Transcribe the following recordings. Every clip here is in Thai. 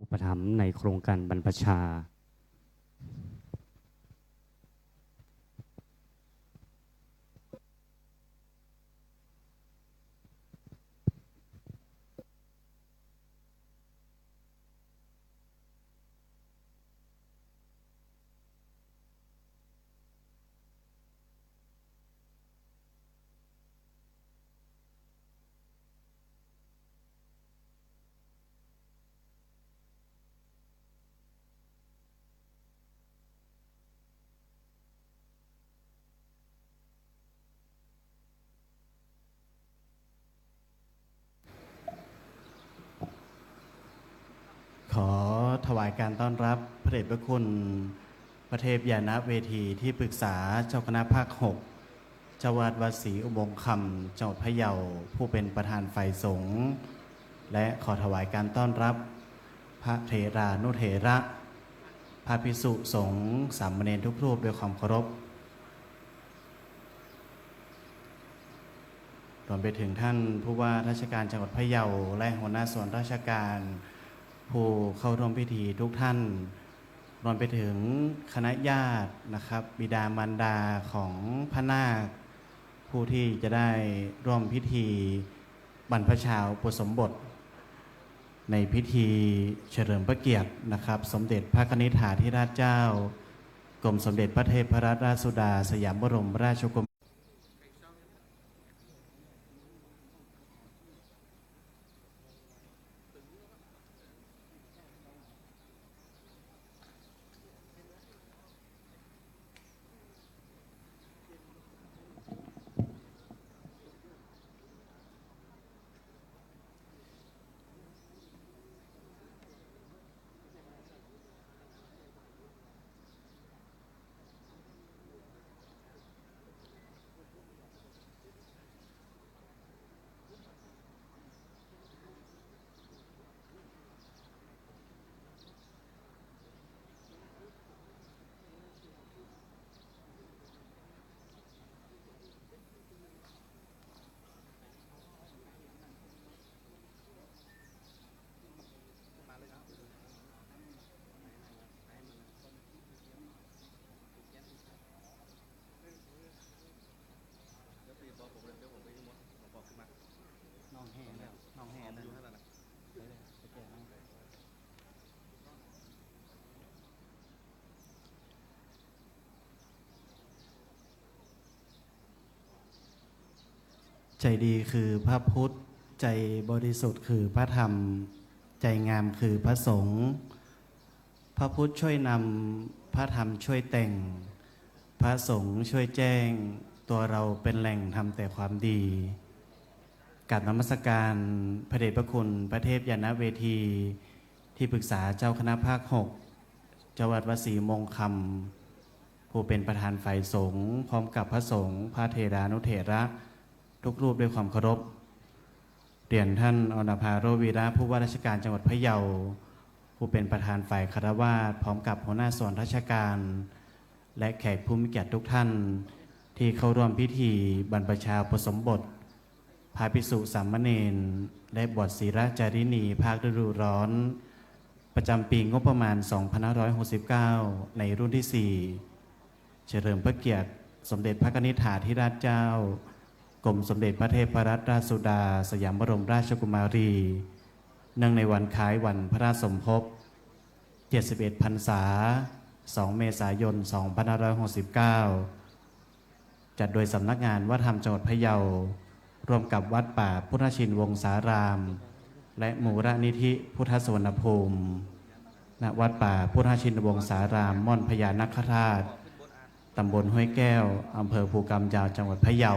อุปถัมภ์ในโครงการบรรพชาขอถวายการต้อนรับพระเดชพระคุณพระเทพยานะเวทีที่ปรึกษาเจ้าคณะภาค 6 เจ้าวาดวัดศรีอุโมงค์คำจังหวัดพะเยาผู้เป็นประธานฝ่ายสงฆ์และขอถวายการต้อนรับพระเถรานุเถระพระภิกษุสงฆ์สามเณรทุกรูปด้วยความเคารพรวมไปถึงท่านผู้ว่าราชการจังหวัดพะเยาและหัวหน้าส่วนราชการผู้เข้าร่วมพิธีทุกท่านรวมไปถึงคณะญาตินะครับบิดามารดาของพระนาคผู้ที่จะได้ร่วมพิธีบรรพชาอุปสมบทในพิธีเฉลิมพระเกียรตินะครับสมเด็จพระกนิษฐาธิราชเจ้ากรมสมเด็จพระเทพรัตนราชสุดาสยามบรมราชกุมารีใจดีคือพระพุทธใจบริสุทธิ์คือพระธรรมใจงามคือพระสงฆ์พระพุทธช่วยนำพระธรรมช่วยแต่งพระสงฆ์ช่วยแจ้งตัวเราเป็นแหล่งทำแต่ความดีกราบนมัสการพระเดชพระคุณพระเทพยานะเวทีที่ปรึกษาเจ้าคณะภาค 6 เจ้าวัดวัดศรีอุโมงค์คำผู้เป็นประธานฝ่ายสงฆ์พร้อมกับพระสงฆ์พระเถรานุเถระทุกรูปด้วยความเคารพเรียนท่านอรภาโรวีระผู้ว่าราชการจังหวัดพะเยาผู้เป็นประธานฝ่ายคฤหัสถ์พร้อมกับหัวหน้าส่วนราชการและแขกผู้มีเกียรติทุกท่านที่เข้าร่วมพิธีบรรพชาอุปสมบทพระภิกษุสามเณรและบวชศีลจารินีภาคฤดูร้อนประจำปีงบประมาณ 2569 ในรุ่นที่ 4 เฉลิมพระเกียรติสมเด็จพระกนิษฐาธิราชเจ้ากรมสมเด็จพระเทพรัตนราชสุดาสยามบรมราชกุมารีเนื่องในวันคล้ายวันพระราชสมภพ 71 พรรษา 2 เมษายน 2569 จัดโดยสำนักงานวัฒนธรรมจังหวัดพะเยาร่วมกับวัดป่าพุทธชินวงศารามและมูลนิธิพุทธสวรรณภูมิณวัดป่าพุทธชินวงศารามม่อนพญานาคราชตำบลห้วยแก้วอำเภอภูกำยาวจังหวัดพะเยา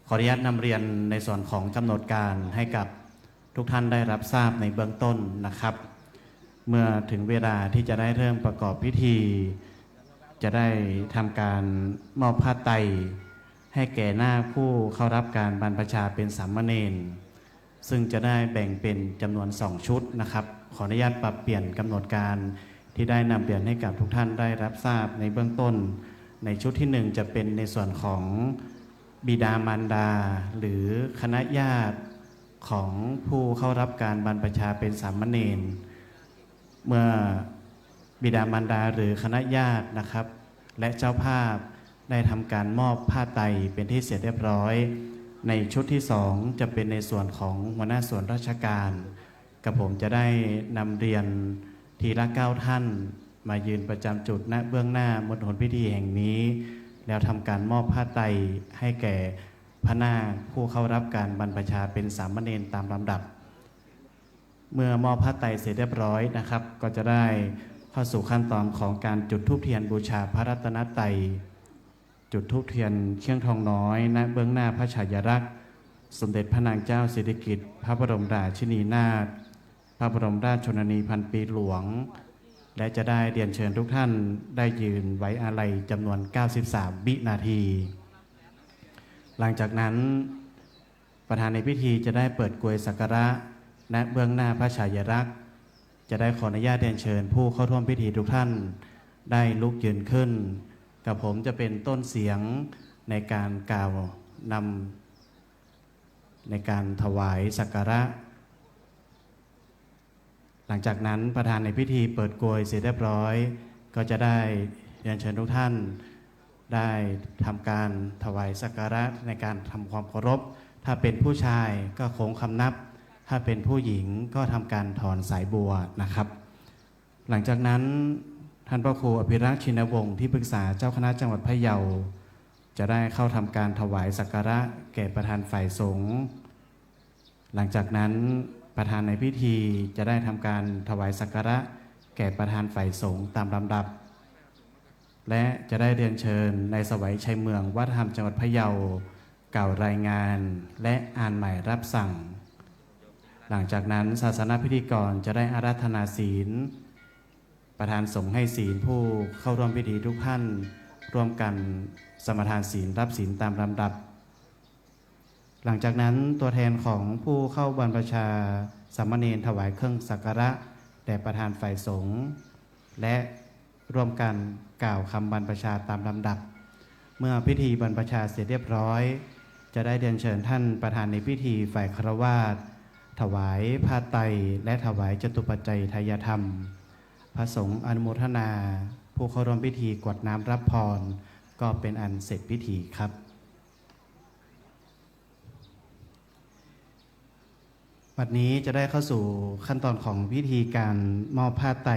ขออนุญาตนำเรียนในส่วนของกำหนดการให้กับทุกท่านได้รับทราบในเบื้องต้นนะครับ เมื่อถึงเวลาที่จะได้เริ่มประกอบพิธีจะได้ทำการมอบผ้าไตรให้แก่หน้าผู้เข้ารับการบรรพชาเป็นสามเณรซึ่งจะได้แบ่งเป็นจำนวน2 ชุดนะครับขออนุญาตปรับเปลี่ยนกำหนดการที่ได้นำเรียนให้กับทุกท่านได้รับทราบในเบื้องต้นในชุดที่ 1จะเป็นในส่วนของบิดามารดาหรือคณะญาติของผู้เข้ารับการบรรพชาเป็นสามเณร เมื่อบิดามารดาหรือคณะญาตินะครับ และเจ้าภาพได้ทำการมอบผ้าไตรเป็นที่เสร็จเรียบร้อย ในชุดที่สองจะเป็นในส่วนของหัวหน้าส่วนราชการกับผมจะได้นำเรียนทีละ9 ท่านมายืนประจำจุดณเบื้องหน้ามณฑลพิธีแห่งนี้ แล้วทำการมอบผ้าไตรให้แก่พระนาคผู้เข้ารับการบรรพชาเป็นสามเณรตามลำดับ เมื่อมอบผ้าไตรเสร็จเรียบร้อยนะครับ ก็จะได้เข้าสู่ขั้นตอนของการจุดธูปเทียนบูชาพระรัตนตรัยจุดธูปเทียนเชียงทองน้อยณเบื้องหน้าพระฉายาลักษณ์สมเด็จพระนางเจ้าสิริกิติ์พระบรมราชินีนาถพระบรมราชชนนีพันปีหลวง และจะได้เรียนเชิญทุกท่านได้ยืนไว้อาลัยจำนวน93 วินาที หลังจากนั้นประธานในพิธีจะได้เปิดกรวยสักการะณเบื้องหน้าพระฉายาลักษณ์จะได้ขออนุญาตเรียนเชิญผู้เข้าร่วมพิธีทุกท่านได้ลุกยืนขึ้นกับผมจะเป็นต้นเสียงในการกล่าวนำในการถวายสักการะหลังจากนั้นประธานในพิธีเปิดกรวยเสร็จเรียบร้อยก็จะได้เรียนเชิญทุกท่านได้ทำการถวายสักการะในการทำความเคารพถ้าเป็นผู้ชายก็โค้งคำนับถ้าเป็นผู้หญิงก็ทำการถอนสายบัวนะครับ หลังจากนั้นท่านพระครูอภิรักษ์ชินวงศ์ที่ปรึกษาเจ้าคณะจังหวัดพะเยาจะได้เข้าทำการถวายสักการะแก่ประธานฝ่ายสงฆ์หลังจากนั้นประธานในพิธีจะได้ทำการถวายสักการะแก่ประธานฝ่ายสงฆ์ตามลำดับและจะได้เรียนเชิญในสวัยชัยเมืองวัดธรรมจังหวัดพะเยากล่าวรายงานและอ่านหมายรับสั่งหลังจากนั้นศาสนพิธีกรจะได้อาราธนาศีลประธานสงฆ์ให้ศีลผู้เข้าร่วมพิธีทุกท่านร่วมกันสมทานศีลรับศีลตามลำดับหลังจากนั้นตัวแทนของผู้เข้าบรรพชาสามเณรถวายเครื่องสักการะแด่ประธานฝ่ายสงฆ์และร่วมกันกล่าวคำบรรพชาตามลำดับเมื่อพิธีบรรพชาเสร็จเรียบร้อยจะได้เรียนเชิญท่านประธานในพิธีฝ่ายฆราวาสถวายผ้าไตรและถวายจตุปัจจัยทายธรรมพระสงฆ์อนุโมทนาผู้เข้าร่วมพิธีกรวดน้ำรับพรก็เป็นอันเสร็จพิธีครับวันนี้จะได้เข้าสู่ขั้นตอนของพิธีการมอบผ้าไตร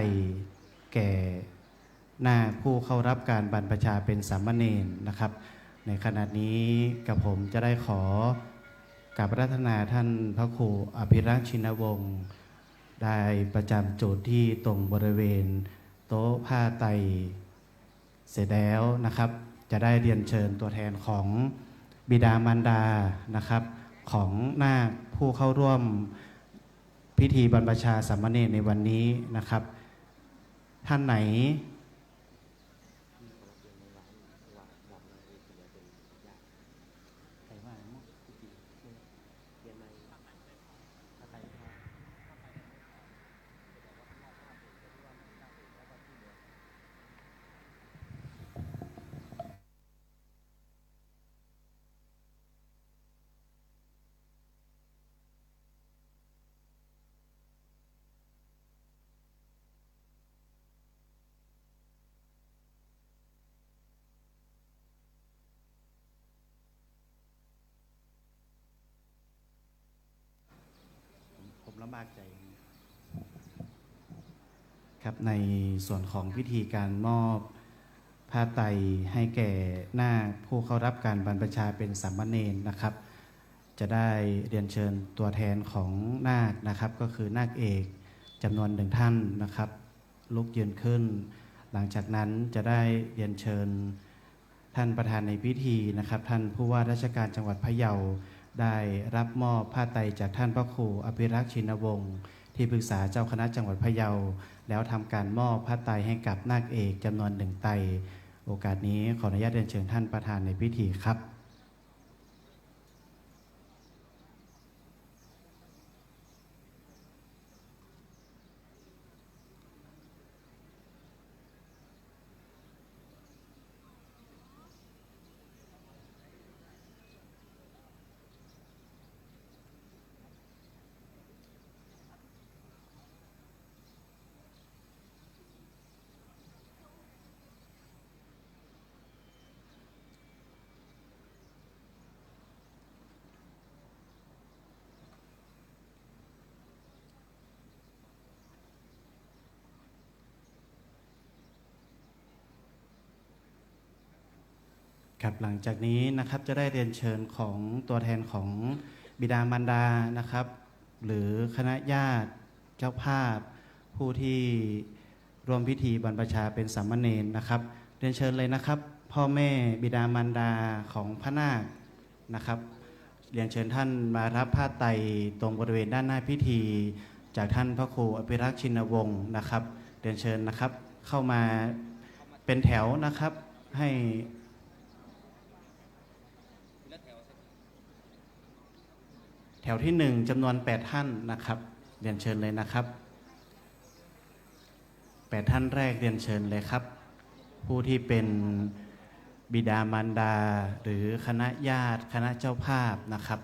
แก่นาคผู้เข้ารับการบรรพชาเป็นสามเณรนะครับในขณะนี้กับผมจะได้ขอกราบอาราธนาท่านพระครูอภิรักษ์ชินวงศ์ได้ประจำจุดที่ตรงบริเวณโต๊ะผ้าไตรเสร็จแล้วนะครับจะได้เรียนเชิญตัวแทนของบิดามารดานะครับของนาคผู้เข้าร่วมพิธีบรรพชาสามเณรในวันนี้นะครับท่านไหนลำบากใจครับในส่วนของพิธีการมอบผ้าไตรให้แก่นาคผู้เข้ารับการบรรพชาเป็นสามเณรนะครับจะได้เรียนเชิญตัวแทนของนาคนะครับก็คือนาคเอกจำนวน1 ท่านนะครับลุกยืนขึ้นหลังจากนั้นจะได้เรียนเชิญท่านประธานในพิธีนะครับท่านผู้ว่าราชการจังหวัดพะเยาได้รับมอบผ้าไตรจากท่านพระครูอภิรักษ์ชินวงศ์ที่ปรึกษาเจ้าคณะจังหวัดพะเยาแล้วทำการมอบผ้าไตรให้กับนาคเอกจำนวน1 ไตรโอกาสนี้ขออนุญาตเรียนเชิญท่านประธานในพิธีครับ ครับหลังจากนี้นะครับจะได้เรียนเชิญของตัวแทนของบิดามารดานะครับ หรือคณะญาติเจ้าภาพ ผู้ที่ร่วมพิธีบรรพชาเป็นสามเณรนะครับ เรียนเชิญเลยนะครับ พ่อแม่บิดามารดาของพระนาคนะครับ เรียนเชิญท่านมารับผ้าไตรตรงบริเวณด้านหน้าพิธี จากท่านพระครูอภิรักษ์ชินวงศ์นะครับ เรียนเชิญนะครับเข้ามาเป็นแถวนะครับให้แถวที่1จำนวน8ท่านนะครับเรียนเชิญเลยนะครับ8ท่านแรกเรียนเชิญเลยครับ ผู้ที่เป็นบิดามารดาหรือคณะญาติคณะเจ้าภาพนะครับ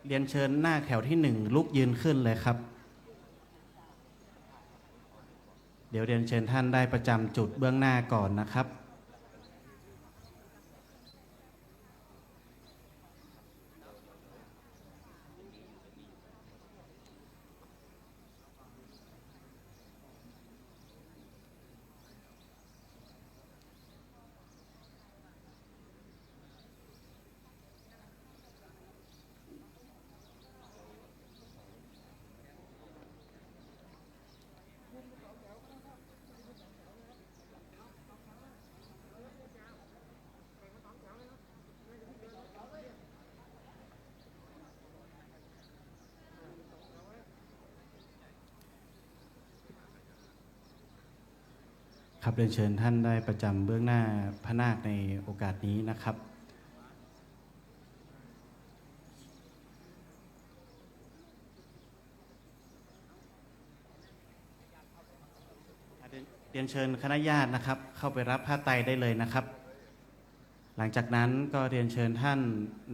เรียนเชิญหน้าแถวที่1ลุกยืนขึ้นเลยครับเดี๋ยวเรียนเชิญท่านได้ประจำจุดเบื้องหน้าก่อนนะครับครับเรียนเชิญท่านได้ประจำเบื้องหน้าพระนาคในโอกาสนี้นะครับเรียนเชิญคณะญาตินะครับเข้าไปรับผ้าไตรได้เลยนะครับหลังจากนั้นก็เรียนเชิญท่าน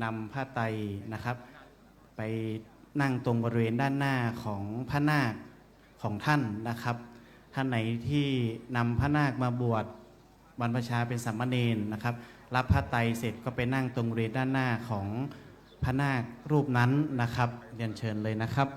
นำผ้าไตรนะครับไปนั่งตรงบริเวณด้านหน้าของพระนาคของท่านนะครับท่านไหนที่นำพระนาคมาบวชบรรพชาเป็นสามเณรนะครับรับผ้าไตรเสร็จก็ไปนั่งตรงบริเวณด้านหน้าของพระนาครูปนั้นนะครับเรียนเชิญเลยนะครับ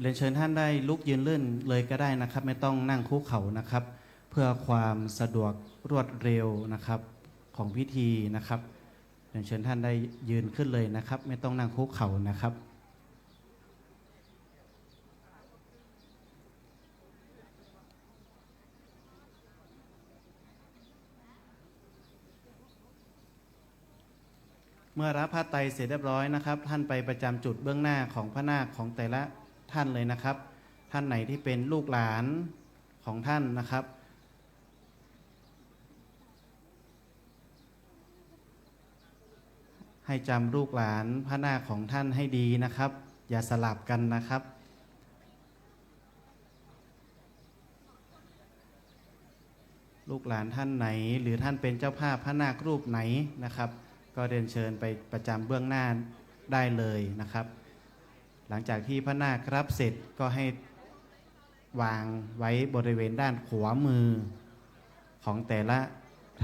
เรียนเชิญท่านได้ลุกยืนเลื่อนเลยก็ได้นะครับไม่ต้องนั่งคุกเข่านะครับเพื่อความสะดวกรวดเร็วนะครับของพิธีนะครับเรียนเชิญท่านได้ยืนขึ้นเลยนะครับไม่ต้องนั่งคุกเข่านะครับเมื่อรับผ้าไตรเสร็จเรียบร้อยนะครับท่านไปประจำจุดเบื้องหน้าของพระนาคของแต่ละท่านเลยนะครับท่านไหนที่เป็นลูกหลานของท่านนะครับให้จำลูกหลานพระนาคของท่านให้ดีนะครับอย่าสลับกันนะครับลูกหลานท่านไหนหรือท่านเป็นเจ้าภาพพระนาครูปไหนนะครับก็เรียนเชิญไปประจำเบื้องหน้าได้เลยนะครับหลังจากที่พระนาครับเสร็จก็ให้วางไว้บริเวณด้านขวามือของแต่ละ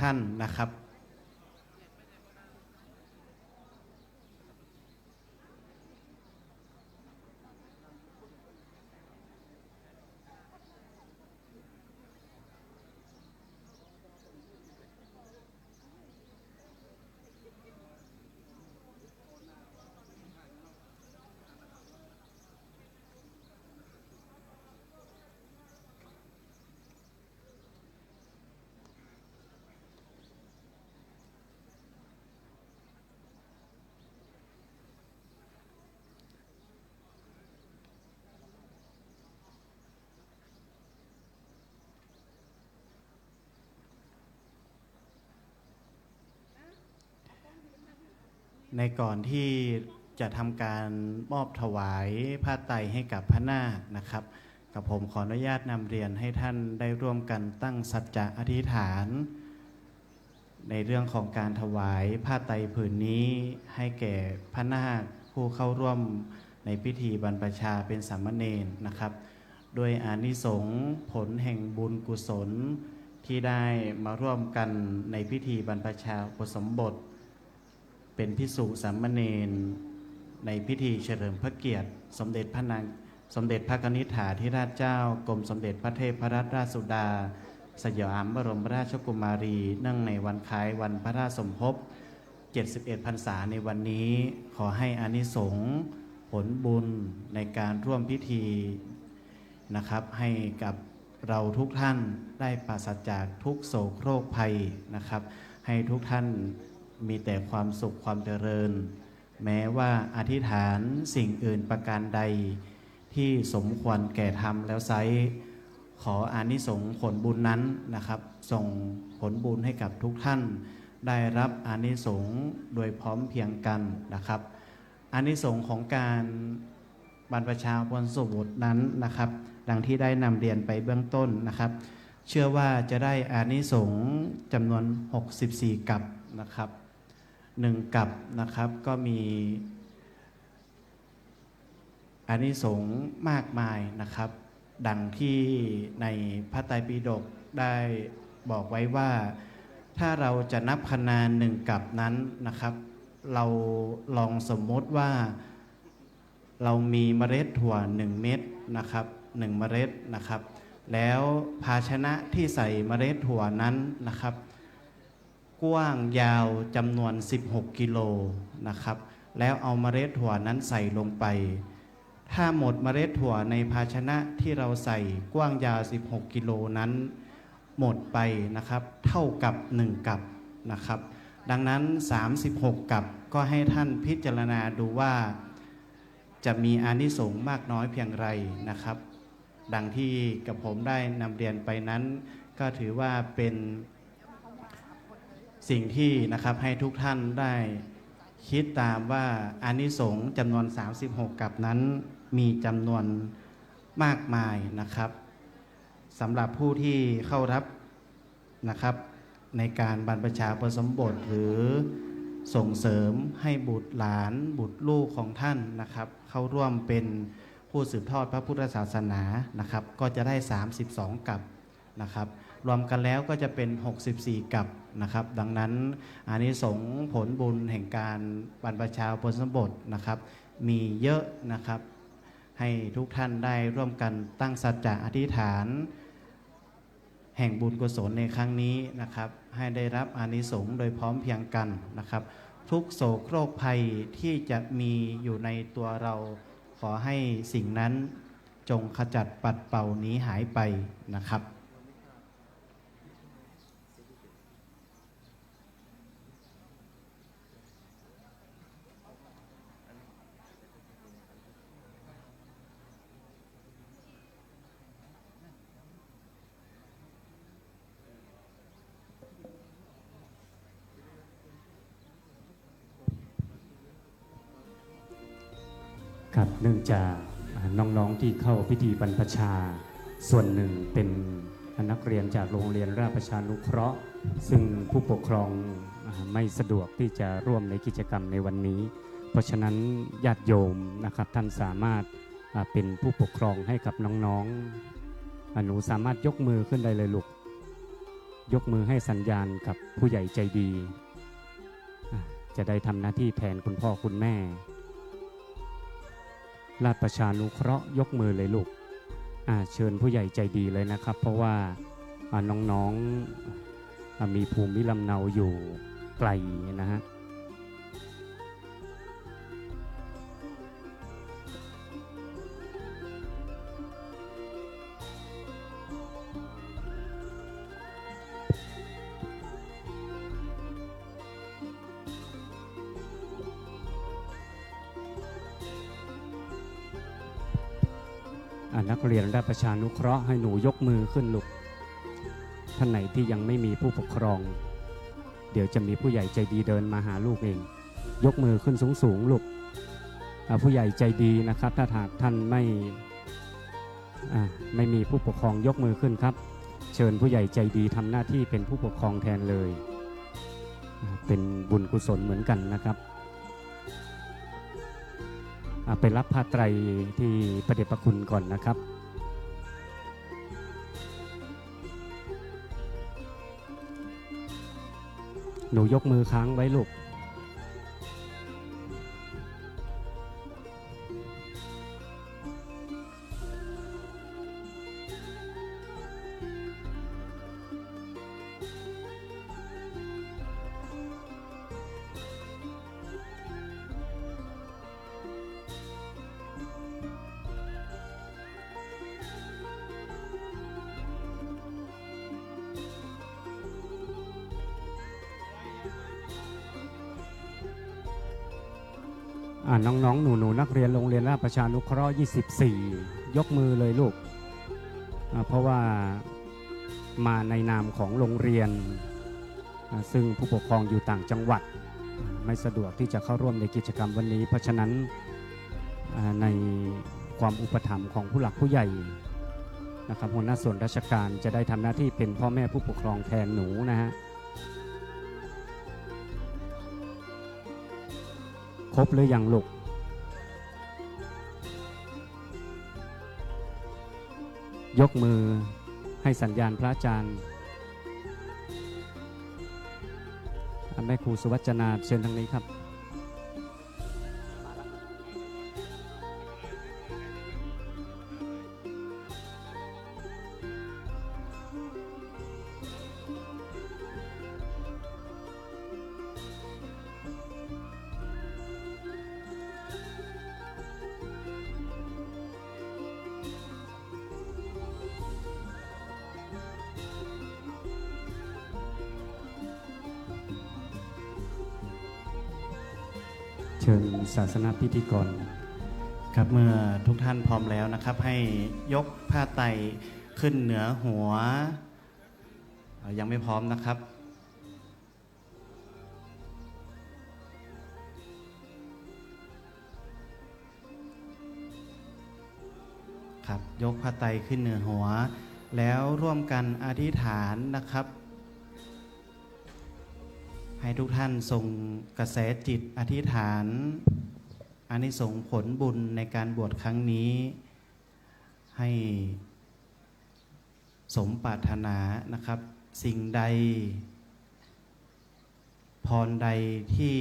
ท่านนะครับในก่อนที่จะทำการมอบถวายผ้าไตรให้กับพระนาคนะครับกับผมขออนุญาตนำเรียนให้ท่านได้ร่วมกันตั้งสัจจะอธิษฐานในเรื่องของการถวายผ้าไตรผืนนี้ให้แก่พระนาคผู้เข้าร่วมในพิธีบรรพชาเป็นสามเณรนะครับ ด้วยอานิสงส์ผลแห่งบุญกุศลที่ได้มาร่วมกันในพิธีบรรพชาอุปสมบทเป็นภิกษุสามเณรในพิธีเฉลิมพระเกียรติสมเด็จพระกนิษฐาธิราชเจ้ากรมสมเด็จพระเทพรัตนราชสุดาสยามบรมราชกุมารีเนื่องในวันคล้ายวันพระราชสมภพ71 พรรษาในวันนี้ขอให้อานิสงส์ผลบุญในการร่วมพิธีนะครับให้กับเราทุกท่านได้ปราศจากทุกโศกโรคภัยนะครับให้ทุกท่านมีแต่ความสุขความเจริญแม้ว่าอธิษฐานสิ่งอื่นประการใดที่สมควรแก่ธรรมแล้วไซร้ขออานิสงส์ผลบุญนั้นนะครับส่งผลบุญให้กับทุกท่านได้รับอานิสงส์โดยพร้อมเพรียงกันนะครับอานิสงส์ของการบรรพชาอุปสมบทนั้นนะครับดังที่ได้นำเรียนไปเบื้องต้นนะครับเชื่อว่าจะได้อานิสงส์จำนวน64กัปนะครับ1กัปนะครับก็มีอานิสงส์มากมายนะครับดังที่ในพระไตรปิฎกได้บอกไว้ว่าถ้าเราจะนับคะแนน1กัปนั้นนะครับเราลองสมมติว่าเรามีเมล็ดถั่ว1เม็ดนะครับ1เมล็ดนะครับแล้วภาชนะที่ใส่เมล็ดถั่วนั้นนะครับกว้างยาวจำนวน16กิโลนะครับแล้วเอาเมล็ดถั่วนั้นใส่ลงไปถ้าหมดเมล็ดถั่วในภาชนะที่เราใส่กว้างยาว16กิโลนั้นหมดไปนะครับเท่ากับ1กัปนะครับดังนั้น36กัปก็ให้ท่านพิจารณาดูว่าจะมีอานิสงส์มากน้อยเพียงไรนะครับดังที่กับผมได้นำเรียนไปนั้นก็ถือว่าเป็นสิ่งที่นะครับให้ทุกท่านได้คิดตามว่าอานิสงส์จำนวน36กัปนั้นมีจำนวนมากมายนะครับสำหรับผู้ที่เข้ารับนะครับในการบรรพชาอุปสมบทหรือส่งเสริมให้บุตรหลานบุตรลูกของท่านนะครับเข้าร่วมเป็นผู้สืบทอดพระพุทธศาสนานะครับก็จะได้32กัปนะครับรวมกันแล้วก็จะเป็น64กัปนะครับดังนั้นอานิสงส์ผลบุญแห่งการบรรพชาอุปสมบทนะครับมีเยอะนะครับให้ทุกท่านได้ร่วมกันตั้งสัจจะอธิษฐานแห่งบุญกุศลในครั้งนี้นะครับให้ได้รับอานิสงส์โดยพร้อมเพรียงกันนะครับทุกโศกโรคภัยที่จะมีอยู่ในตัวเราขอให้สิ่งนั้นจงขจัดปัดเป่าหนีหายไปนะครับครับเนื่องจากน้องๆที่เข้าพิธีบรรพชาส่วนหนึ่งเป็นนักเรียนจากโรงเรียนราชประชานุเคราะห์ซึ่งผู้ปกครองไม่สะดวกที่จะร่วมในกิจกรรมในวันนี้เพราะฉะนั้นญาติโยมนะครับท่านสามารถเป็นผู้ปกครองให้กับน้องๆหนูสามารถยกมือขึ้นได้เลยลูกยกมือให้สัญญาณกับผู้ใหญ่ใจดีจะได้ทำหน้าที่แทนคุณพ่อคุณแม่ราชประชานุเคราะห์ยกมือเลยลูกเชิญผู้ใหญ่ใจดีเลยนะครับเพราะว่าน้องๆมีภูมิลำเนาอยู่ไกลนะฮะนักเรียนราชประชานุเคราะห์ให้หนูยกมือขึ้นลูกท่านไหนที่ยังไม่มีผู้ปกครองเดี๋ยวจะมีผู้ใหญ่ใจดีเดินมาหาลูกเองยกมือขึ้นสูงๆลูกผู้ใหญ่ใจดีนะครับถ้าหากท่านไม่มีผู้ปกครองยกมือขึ้นครับเชิญผู้ใหญ่ใจดีทำหน้าที่เป็นผู้ปกครองแทนเลยเป็นบุญกุศลเหมือนกันนะครับไปรับผ้าไตรที่พระเดชพระคุณก่อนนะครับ หนูยกมือค้างไว้ลูกน้องๆหนูๆนักเรียนโรงเรียนราชประชานุเคราะห์24ยกมือเลยลูกเพราะว่ามาในนามของโรงเรียนซึ่งผู้ปกครองอยู่ต่างจังหวัดไม่สะดวกที่จะเข้าร่วมในกิจกรรมวันนี้เพราะฉะนั้นในความอุปถัมภ์ของผู้หลักผู้ใหญ่นะครับหัวหน้าส่วนราชการจะได้ทำหน้าที่เป็นพ่อแม่ผู้ปกครองแทนหนูนะฮะครบหรือยังลูกยกมือให้สัญญาณพระอาจารย์แม่ครูสุวัจนาเชิญทางนี้ครับเชิญศาสนาพิธีกรครับเมื่อทุกท่านพร้อมแล้วนะครับให้ยกผ้าไตรขึ้นเหนือหัวยังไม่พร้อมนะครับครับยกผ้าไตรขึ้นเหนือหัวแล้วร่วมกันอธิษฐานนะครับให้ทุกท่านส่งกระแสจิตอธิษฐานอานิสงส์ผลบุญในการบวชครั้งนี้ให้สมปรารถนานะครับสิ่งใดพรใดที่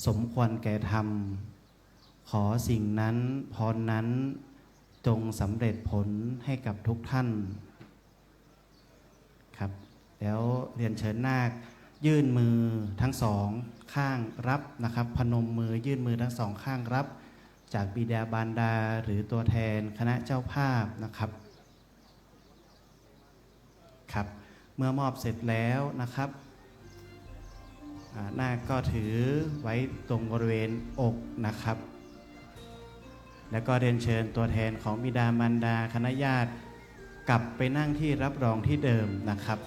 สมควรแก่ธรรมขอสิ่งนั้นพรนั้นจงสำเร็จผลให้กับทุกท่านครับแล้วเรียนเชิญนาคยื่นมือทั้งสองข้างรับนะครับพนมมือยื่นมือทั้งสองข้างรับจากบิดาบารดาหรือตัวแทนคณะเจ้าภาพนะครับครับเมื่อมอบเสร็จแล้วนะครับนาคก็ถือไว้ตรงบริเวณอกนะครับแล้วก็เรียนเชิญตัวแทนของบิดามารดาคณะญาติกลับไปนั่งที่รับรองที่เดิมนะครับ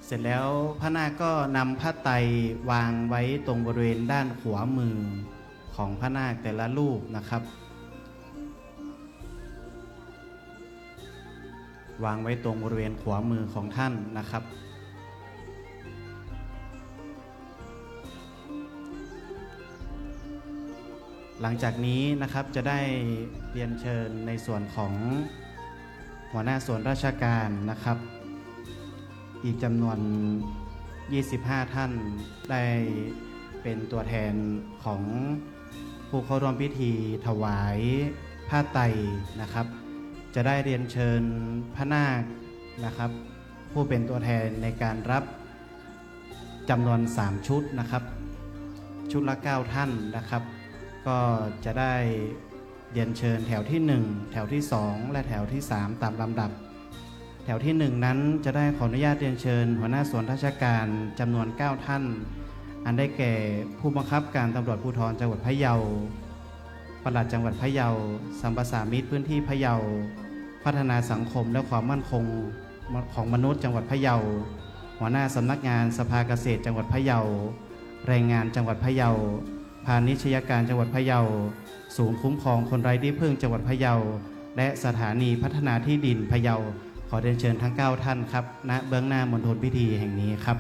เสร็จแล้วพระนาคก็นำผ้าไตรวางไว้ตรงบริเวณด้านขวามือของพระนาคแต่ละรูปนะครับวางไว้ตรงบริเวณขวามือของท่านนะครับหลังจากนี้นะครับจะได้เรียนเชิญในส่วนของหัวหน้าส่วนราชการนะครับอีกจำนวน25ท่านได้เป็นตัวแทนของผู้เข้าร่วมพิธีถวายผ้าไตรนะครับจะได้เรียนเชิญพระนาคนะครับผู้เป็นตัวแทนในการรับจำนวน3ชุดนะครับชุดละ9ท่านนะครับก็จะได้เรียนเชิญแถวที่1แถวที่2และแถวที่3ตามลำดับแถวที่1นั้นจะได้ขออนุญาตเรียนเชิญหัวหน้าส่วนราชการจำนวน9ท่านอันได้แก่ผู้บังคับการตำรวจภูธรจังหวัดพะเยาปลัดจังหวัดพะเยาสัมปสามิตพื้นที่พะเยาพัฒนาสังคมและความมั่นคงของมนุษย์จังหวัดพะเยาหัวหน้าสำนักงานสภาเกษตรจังหวัดพะเยาแรงงานจังหวัดพะเยาพาณิชยการจังหวัดพะเยาศูนย์คุ้มครองคนไร้ที่พึ่งจังหวัดพะเยาและสถานีพัฒนาที่ดินพะเยาขอเรียนเชิญทั้ง9ท่านครับณเบื้องหน้ามณฑลพิธีแห่งนี้ครับ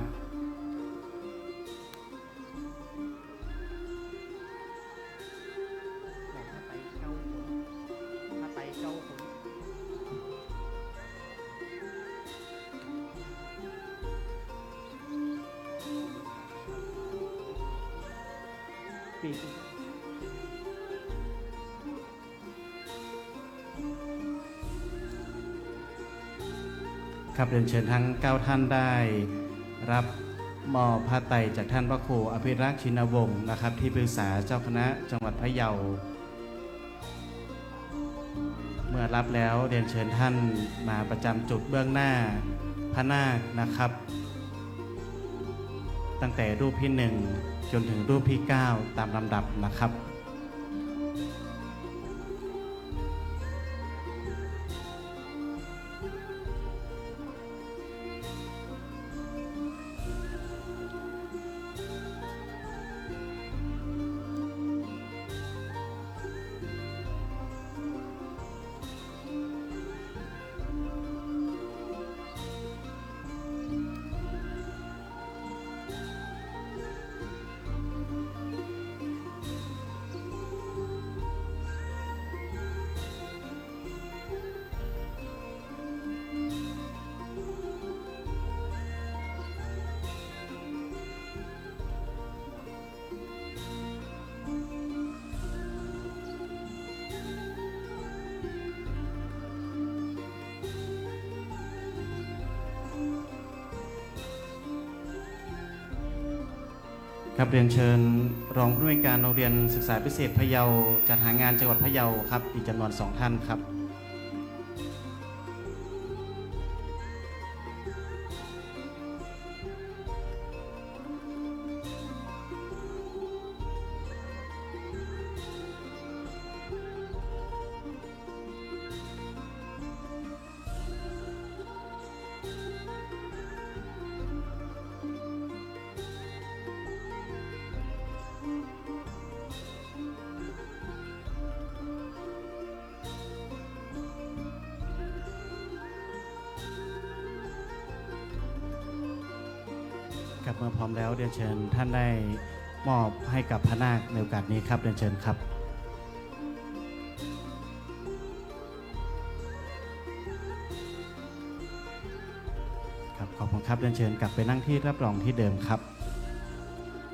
ปีกครับเรียนเชิญทั้ง9ท่านได้รับมอบผ้าไตรจากท่านพระครูอภิรักษ์ชินวงศ์นะครับที่ปรึกษาเจ้าคณะจังหวัดพะเยาเมื่อรับแล้วเรียนเชิญท่านมาประจำจุดเบื้องหน้าพระนาคนะครับตั้งแต่รูปที่1จนถึงรูปที่9ตามลำดับนะครับครับเรียนเชิญรองผู้อำนวยการโรงเรียนศึกษาพิเศษพะเยาจัดหางานจังหวัดพะเยาครับอีกจำนวน2ท่านครับครับเมื่อพร้อมแล้วเรียนเชิญท่านได้มอบให้กับพระนาคในโอกาสนี้ครับเรียนเชิญครับครับขอบคุณครับเรียนเชิญกลับไปนั่งที่รับรองที่เดิมครับ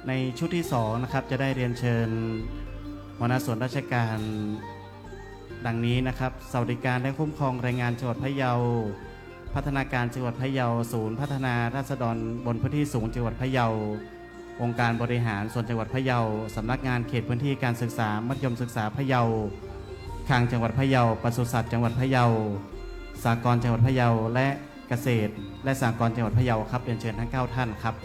ในชุดที่2นะครับจะได้เรียนเชิญหัวหน้าส่วนราชการดังนี้นะครับสวัสดิการและคุ้มครองแรงงานจังหวัดพะเยาพัฒนาการจังหวัดพะเยาศูนย์พัฒนาราษฎรบนพื้นที่สูงจังหวัดพะเยาองค์การบริหารส่วนจังหวัดพะเยาสำนักงานเขตพื้นที่การศึกษามัธยมศึกษาพะเยาคลังจังหวัดพะเยาปศุสัตว์จังหวัดพะเยาสหกรณ์จังหวัดพะเยาและเกษตรและสหกรณ์จังหวัดพะเยาครับเรียนเชิญทั้ง9ท่านครับ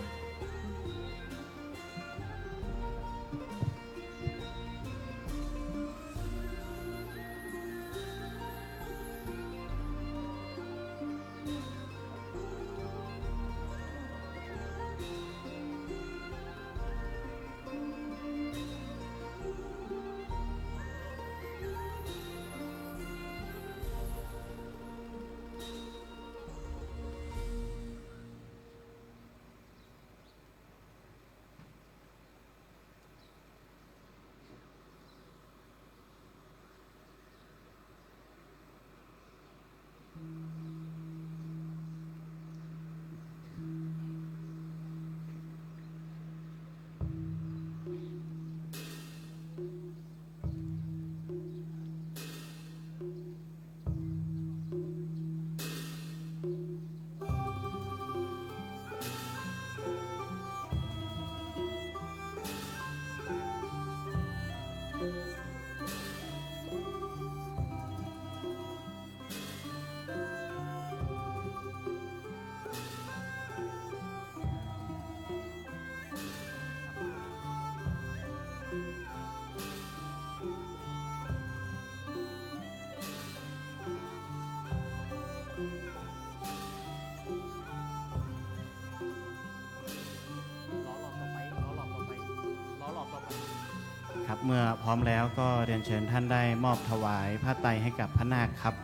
ครับเมื่อพร้อมแล้วก็เรียนเชิญท่านได้มอบถวายผ้าไตรให้กับพระนาคครับ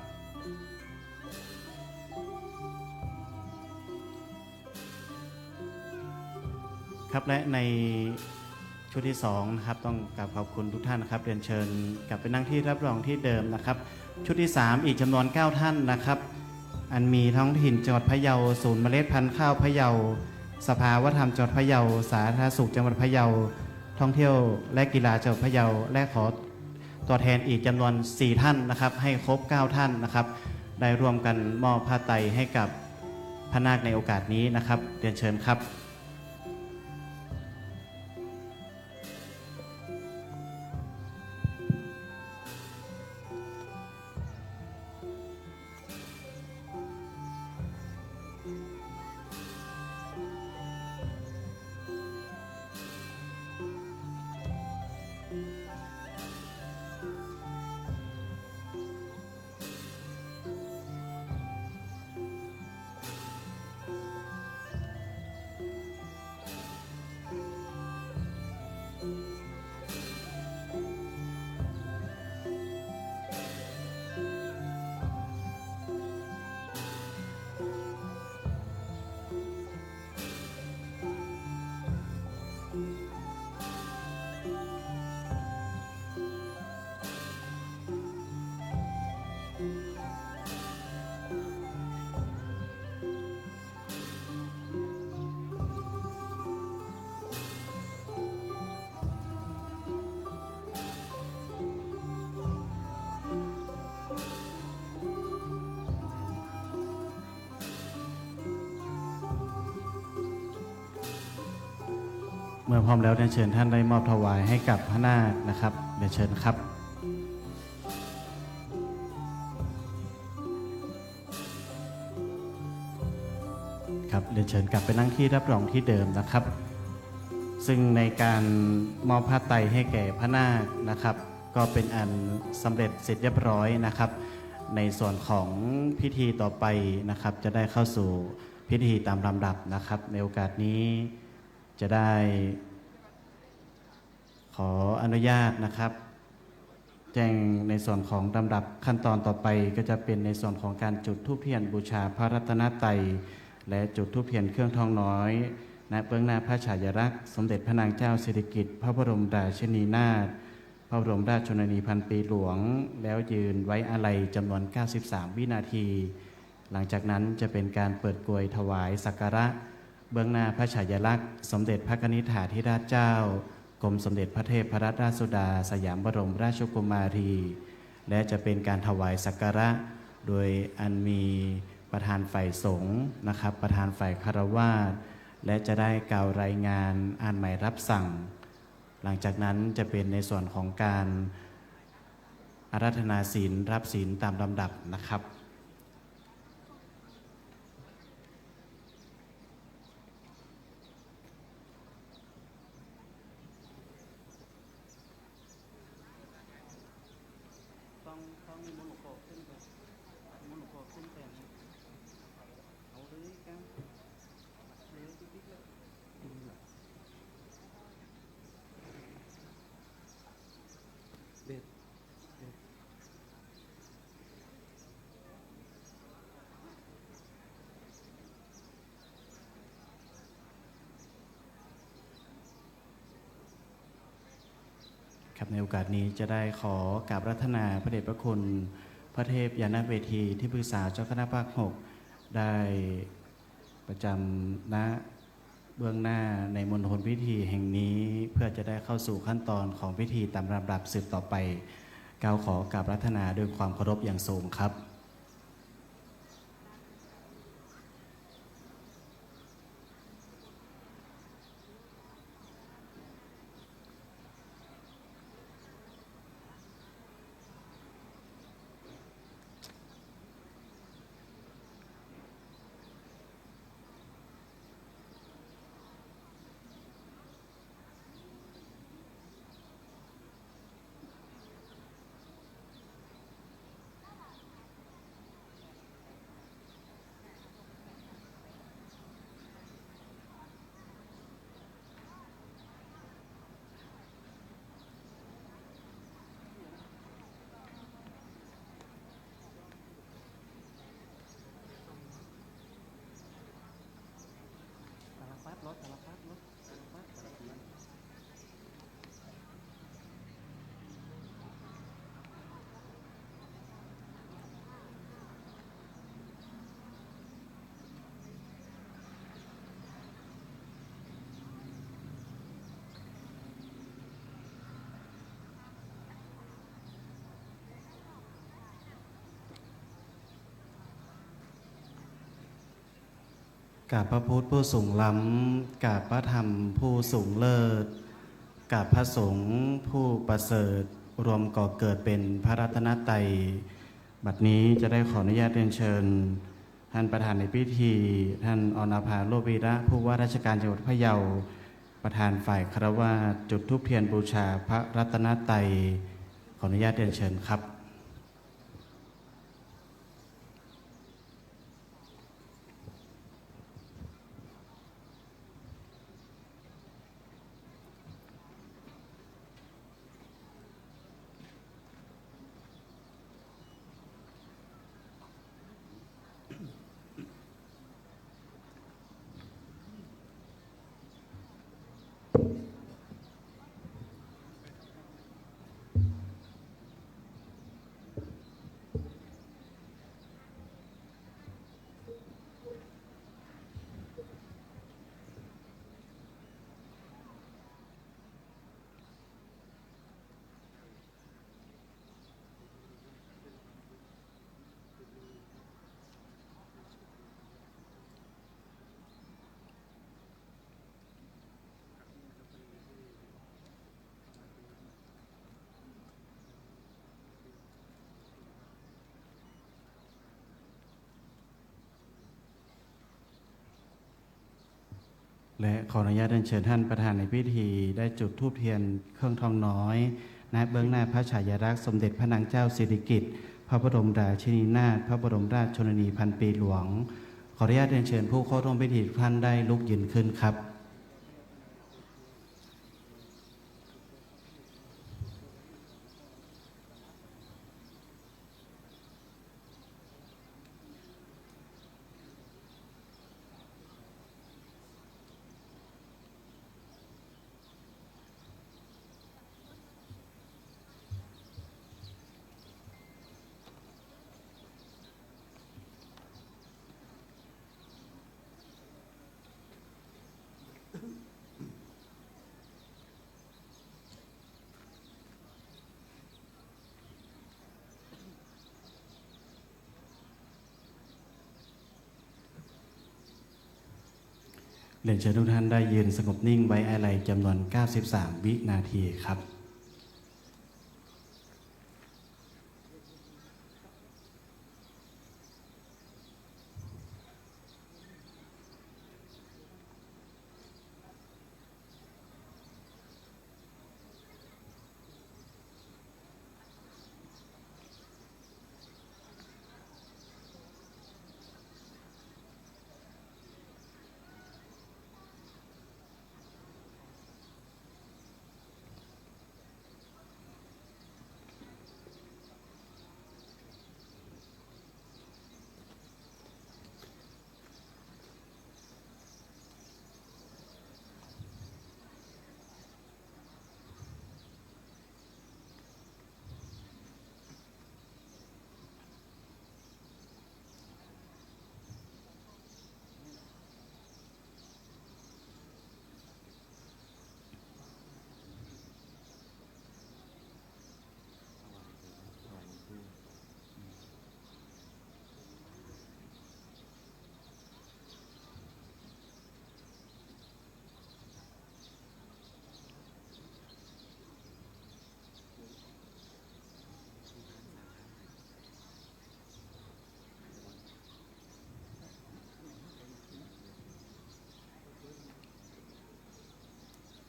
ครับและในชุดที่2นะครับต้องกราบขอบคุณทุกท่านนะครับเรียนเชิญกลับไปนั่งที่รับรองที่เดิมนะครับชุดที่3อีกจำนวน9ท่านนะครับอันมีท้องถิ่นจังหวัดพะเยาศูนย์เมล็ดพันธุ์ข้าวพะเยาสภาวัฒนธรรมจังหวัดพะเยาสาธารณสุขจังหวัดพะเยา ท่องเที่ยวและกีฬาจังหวัดพะเยาและขอตัวแทนอีกจำนวน4ท่านนะครับให้ครบ9ท่านนะครับได้ร่วมกันมอบผ้าไตรให้กับพระนาคในโอกาสนี้นะครับเรียนเชิญครับเมื่อพร้อมแล้วเรียนเชิญท่านได้มอบถวายให้กับพระนาคนะครับเรียนเชิญครับครับเรียนเชิญกลับไปนั่งที่รับรองที่เดิมนะครับ ซึ่งในการมอบผ้าไตรให้แก่พระนาคนะครับก็เป็นอันสำเร็จเสร็จเรียบร้อยนะครับในส่วนของพิธีต่อไปนะครับจะได้เข้าสู่พิธีตามลำดับนะครับในโอกาสนี้จะได้ขออนุญาตนะครับแจ้งในส่วนของลำดับขั้นตอนต่อไปก็จะเป็นในส่วนของการจุดธูปเทียนบูชาพระรัตนตรัยและจุดธูปเทียนเครื่องทองน้อยณเบื้องหน้าพระฉายาลักษณ์สมเด็จพระนางเจ้าสิริกิติ์พระบรมราชินีนาถพระบรมราชชนนีพันปีหลวงแล้วยืนไว้อาลัยจำนวน93วินาทีหลังจากนั้นจะเป็นการเปิดกรวยถวายสักการะเบื้องหน้าพระฉายาลักษณ์สมเด็จพระกนิษฐาธิราชเจ้ากรมสมเด็จพระเทพรัตนราชสุดาสยามบรมราชกุมารีและจะเป็นการถวายสักการะโดยอันมีประธานฝ่ายสงฆ์นะครับประธานฝ่ายคฤหัสถ์และจะได้กล่าวรายงานอ่านหมายรับสั่งหลังจากนั้นจะเป็นในส่วนของการอาราธนาศีลรับศีลตามลำดับนะครับต้องมีมนุษย์โกขึ้นไปมนุษย์โกขึ้นไปเอาเลยกันเลยติ๊กๆเลยเด็ดครับในโอกาสนี้จะได้ขอกราบรัตนาพระเดชพระคุณพระเทพยานาเวทีที่ปรึกษาเจ้าคณะภาค 6ได้ประจำณเบื้องหน้าในมณฑลพิธีแห่งนี้เพื่อจะได้เข้าสู่ขั้นตอนของพิธีตามลำดับสืบต่อไปกล่าวขอกราบรัตนาด้วยความเคารพอย่างสูงครับ กราบพระพุทธผู้สูงล้ำกราบพระธรรมผู้สูงเลิศกราบพระสงฆ์ผู้ประเสริฐรวมก่อเกิดเป็นพระรัตนตรัยบัดนี้จะได้ขออนุญาตเรียนเชิญท่านประธานในพิธีท่านอรภาโลวีระผู้ว่าราชการจังหวัดพะเยาประธานฝ่ายคฤหัสถ์จุดธูปเทียนบูชาพระรัตนตรัยขออนุญาตเรียนเชิญครับและขออนุญาตเรียนเชิญท่านประธานในพิธีได้จุดธูปเทียนเครื่องทองน้อยณเบื้องหน้าพระฉายาลักษณ์สมเด็จพระนางเจ้าสิริกิติ์พระบรมราชินีนาถพระบรมราชชนนีพันปีหลวงขออนุญาตเรียนเชิญผู้เข้าร่วมพิธีทุกท่านได้ลุกยืนขึ้นครับเรียนเชิญทุกท่านได้ยืนสงบนิ่งไว้อาลัยจำนวน93 วินาทีครับ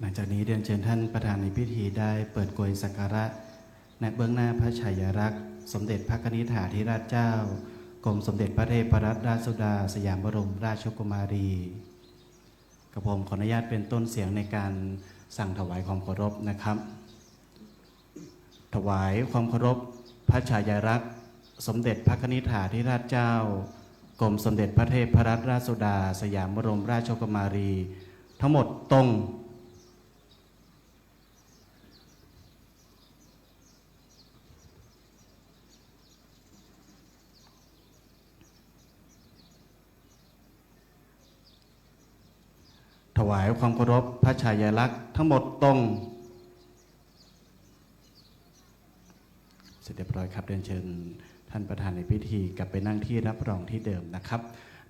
หลังจากนี้เรียนเชิญท่านประธานในพิธีได้เปิดกรวยสักการะณเบื้องหน้าพระฉายาลักษณ์สมเด็จพระกนิษฐาธิราชเจ้ากรมสมเด็จพระเทพรัตนราชสุดาสยามบรมราชกุมารีกระผมขออนุญาตเป็นต้นเสียงในการสั่งถวายความเคารพนะครับ ถวายความเคารพพระฉายาลักษณ์สมเด็จพระกนิษฐาธิราชเจ้ากรมสมเด็จพระเทพรัตนราชสุดาสยามบรมราชกุมารีทั้งหมดตรงถวายความเคารพพระฉายาลักษณ์ทั้งหมดตรงเสร็จเรียบร้อยครับเรียนเชิญท่านประธานในพิธีกลับไปนั่งที่รับรองที่เดิมนะครับ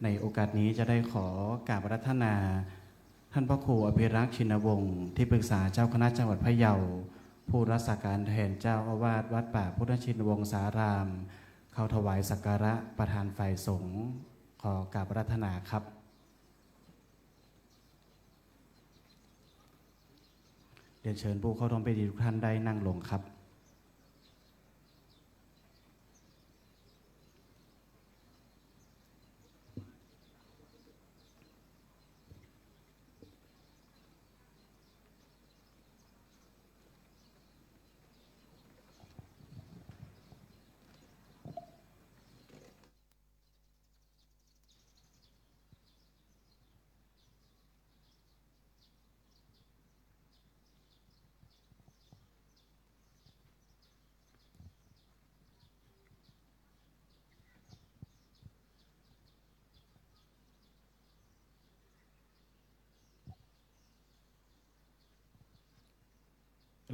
ในโอกาสนี้จะได้ขอกราบอาราธนาท่านพระครูอภิรักษ์ชินวงศ์ที่ปรึกษาเจ้าคณะจังหวัดพะเยาผู้รักษาการแทนเจ้าอาวาสวัดป่าพุทธชินวงศาราม เข้าถวายสักการะประธานฝ่ายสงฆ์ขอกราบอาราธนาครับเรียนเชิญผู้เข้าร่วมพิธีทุกท่านได้นั่งลงครับ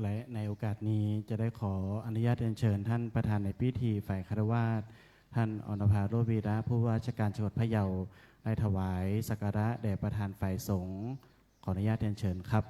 และในโอกาสนี้จะได้ขออนุญาตเรียนเชิญท่านประธานในพิธีฝ่ายคฤหัสถ์ท่านอรภาโรจน์วีระผู้ว่าราชการจังหวัดพะเยาได้ถวายสักการะแด่ประธานฝ่ายสงฆ์ขออนุญาตเรียนเชิญครับ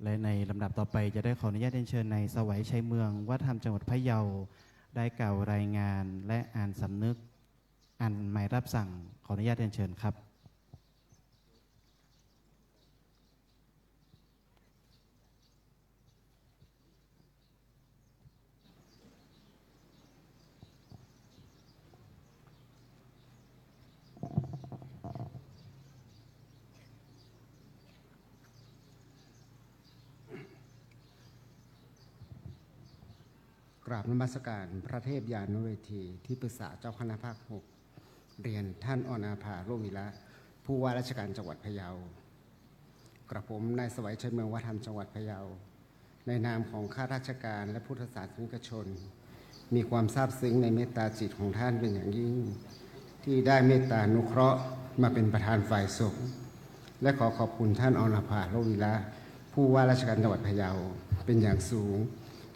และในลำดับต่อไปจะได้ขออนุญาตเรียนเชิญในสวัยชัยเมืองวัดธรรมจังหวัดพะเยาได้กล่าวรายงานและอ่านสำนึกอ่านหมายรับสั่งขออนุญาตเรียนเชิญครับกราบนมัสการพระเทพยานเวทีที่ปรึกษาเจ้าคณะภาค 6เรียนท่านอนาภาโรจน์วีระผู้ว่าราชการจังหวัดพะเยากระผมนายสวัยชัยเมืองวัดธรรมจังหวัดพะเยาในนามของข้าราชการและพุทธศาสนิกชนมีความซาบซึ้งในเมตตาจิตของท่านเป็นอย่างยิ่งที่ได้เมตตานุเคราะห์มาเป็นประธานฝ่ายสงฆ์และขอขอบคุณท่านอนาภาโรจน์วีระผู้ว่าราชการจังหวัดพะเยาเป็นอย่างสูง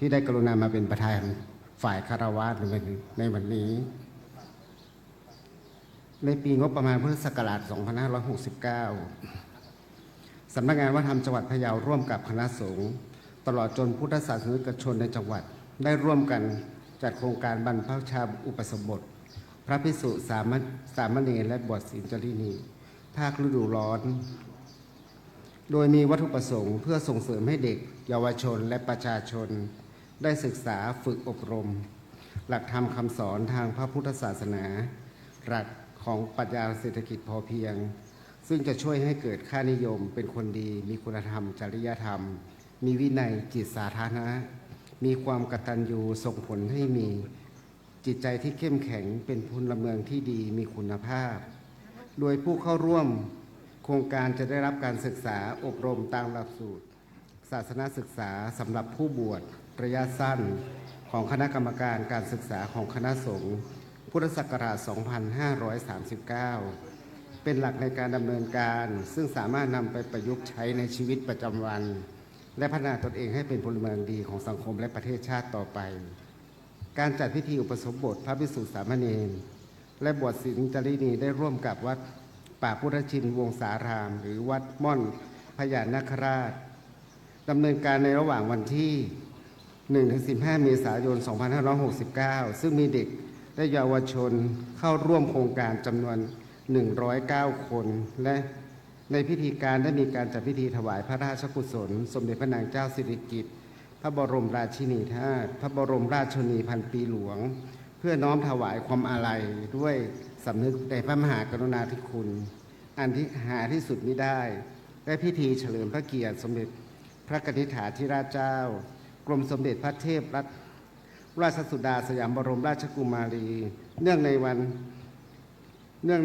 ที่ได้กรุณามาเป็นประธานฝ่ายคารวะในวันนี้ในปีงบประมาณพุทธศักราช 2569 สำนักงานวัฒนธรรมจังหวัดพะเยาร่วมกับคณะสงฆ์ตลอดจนพุทธศาสนิกชนในจังหวัดได้ร่วมกันจัดโครงการบรรพชาอุปสมบทพระภิกษุสามเณรและบวชศีลจารินีภาคฤดูร้อนโดยมีวัตถุประสงค์เพื่อส่งเสริมให้เด็กเยาวชนและประชาชนได้ศึกษาฝึกอบรมหลักธรรมคำสอนทางพระพุทธศาสนาหลักของปรัชญาเศรษฐกิจพอเพียงซึ่งจะช่วยให้เกิดค่านิยมเป็นคนดีมีคุณธรรมจริยธรรมมีวินัยจิตสาธารณะมีความกตัญญูส่งผลให้มีจิตใจที่เข้มแข็งเป็นพลเมืองที่ดีมีคุณภาพโดยผู้เข้าร่วมโครงการจะได้รับการศึกษาอบรมตามหลักสูตรศาสนศึกษาสำหรับผู้บวชระยะสั้นของคณะกรรมการการศึกษาของคณะสงฆ์พุทธศักราช 2539 เป็นหลักในการดำเนินการซึ่งสามารถนำไปประยุกต์ใช้ในชีวิตประจำวันและพัฒนาตนเองให้เป็นพลเมืองดีของสังคมและประเทศชาติต่อไปการจัดพิธีอุปสมบทพระภิกษุสามเณรและบวชศีลจารินีได้ร่วมกับวัดป่าพุทธชินวงศารามหรือวัดม่อนพญานาคราชดำเนินการในระหว่างวันที่ 1-15 เมษายน 2569 ซึ่งมีเด็กและเยาวชนเข้าร่วมโครงการจำนวน 109 คนและในพิธีการได้มีการจัดพิธีถวายพระราชกุศลสมเด็จพระนางเจ้าสิริกิติ์พระบรมราชินีนาถพระบรมราชชนนีพันปีหลวงเพื่อน้อมถวายความอาลัยด้วย สำนึกในพระมหากรุณาธิคุณ อันที่หาที่สุดมิได้และพิธีเฉลิมพระเกียรติสมเด็จพระนิธิถาธิราชเจ้ากรมสมเด็จพระเทพรัตนราชสุดาสยามบรมราชกุมารีเนื่อง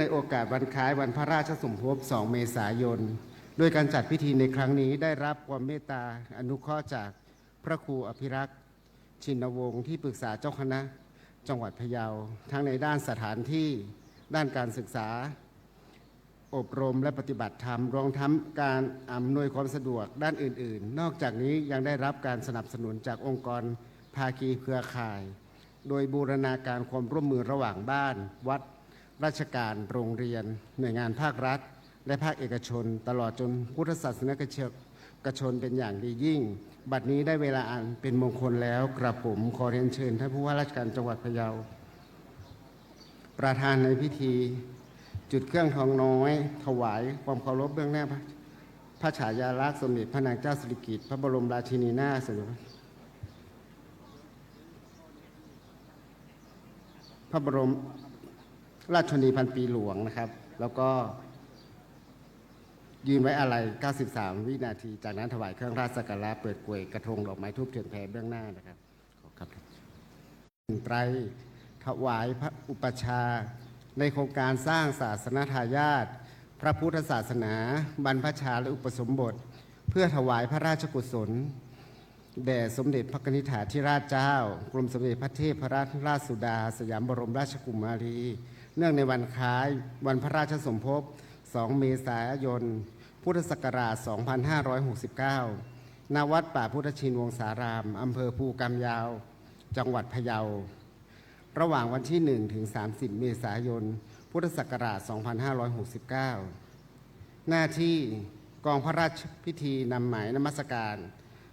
ในโอกาสวันคล้ายวันพระราชสมภพ 2 เมษายน โดยการจัดพิธีในครั้งนี้ได้รับความเมตตาอนุเคราะห์จากพระครูอภิรักษ์ชินวงศ์ที่ปรึกษาเจ้าคณะจังหวัดพะเยาทั้งในด้านสถานที่ด้านการศึกษาอบรมและปฏิบัติธรรมรวมทั้งการอำนวยความสะดวกด้านอื่นๆ นอกจากนี้ยังได้รับการสนับสนุนจากองค์กรภาคีเครือข่าย โดยบูรณาการความร่วมมือระหว่างบ้านวัดราชการโรงเรียนหน่วยงานภาครัฐและภาคเอกชนตลอดจนพุทธศาสนิกชนเป็นอย่างดียิ่งบัดนี้ได้เวลาอันเป็นมงคลแล้วกระผมขอเรียนเชิญท่านผู้ว่าราชการจังหวัดพะเยาประธานในพิธีจุดเครื่องทองน้อยถวายความเคารพเบื้องหน้าพระฉายาลักษณ์สมเด็จพระนางเจ้าสิริกิติ์พระบรมราชินีนาถสมเด็จพระบรมราชชนนีพันปีหลวงนะครับแล้วก็ยืนไว้อาลัย 93 วินาทีจากนั้นถวายเครื่องราชสักการะเปิดกลวยกระทงดอกไม้ทูบเทียนแพรเบื้องหน้านะครับขอครับไตรถวายพระอุปชาในโครงการสร้างศาสนทายาทพระพุทธศาสนาบรรพชาและอุปสมบทเพื่อถวายพระราชกุศลแด่สมเด็จพระนิธิถาธิราชเจ้ากรมสมเด็จพระเทพรัตนราชสุดาสยามบรมราชกุมารีเนื่องในวันคล้ายวันพระราชสมภพ 2 เมษายน พุทธศักราช 2569 ณ วัดป่าพุทธชินวงศาราม อำเภอภูกำยาว จังหวัดพะเยา ระหว่างวันที่ 1 ถึง 30 เมษายน พุทธศักราช 2569 หน้าที่กองพระราชพิธีนำหมายนมัสการ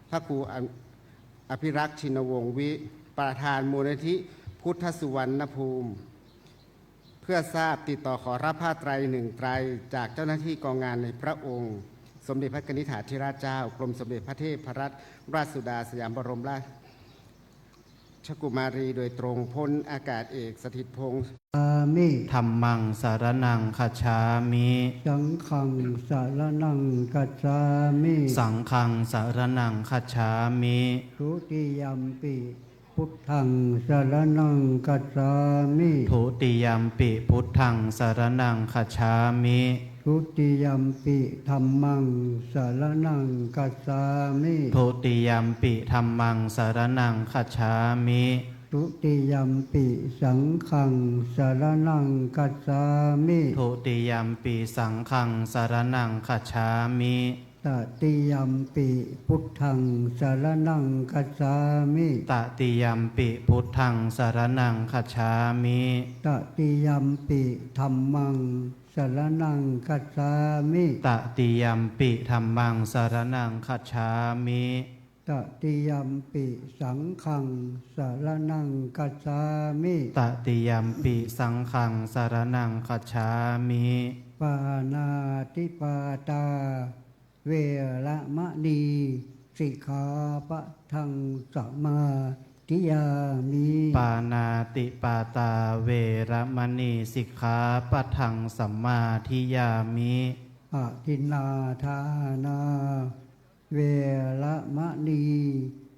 พระครูอภิรักษ์ชินวงศ์ประธานมูลนิธิพุทธสุวรรณภูมิเพื่อทราบติดต่อขอรับผ้าไตร1 ไตรจากเจ้าหน้าที่กองงานในพระองค์สมเด็จพระนิธิถาธิราชเจ้ากรมสมเด็จพระเทพรัตนราชสุดาสยามบรมราชกุมารีโดยตรงพลอากาศเอกสถิตพงศ์ธัมมังสารนังคัจฉามิ สังฆังสารนังกัจฉามิ สังฆังสารนังคัจฉามิ ทุติยัมปิพุทธังสารนังกัจฉามิ ทุติยัมปิพุทธังสารนังคัจฉามิ ทุติยัมปิธัมมังสารนังกัจฉามิ ทุติยัมปิธัมมังสารนังคัจฉามิ ทุติยัมปิสังฆังสารนังกัจฉามิ ทุติยัมปิสังฆังสารนังคัจฉามิ ตติยัมปิพุทธังสารนังกัจฉามิ ตติยัมปิพุทธังสารนังคัจฉามิ ตติยัมปิธัมมังสารนังกัจฉามิ ตติยัมปิธัมมังสารนังคัจฉามิ ตติยัมปิสังฆังสารนังกัจฉามิ ตติยัมปิสังฆังสารนังคัจฉามิ ปานาติปาตาเวระมะนีสิกขาปะทังสมาธิยามิ ปานาติปาตาเวระมณีสิกขาปะทังสัมมาทิยามิ อะทินนาทานาเวระมะนี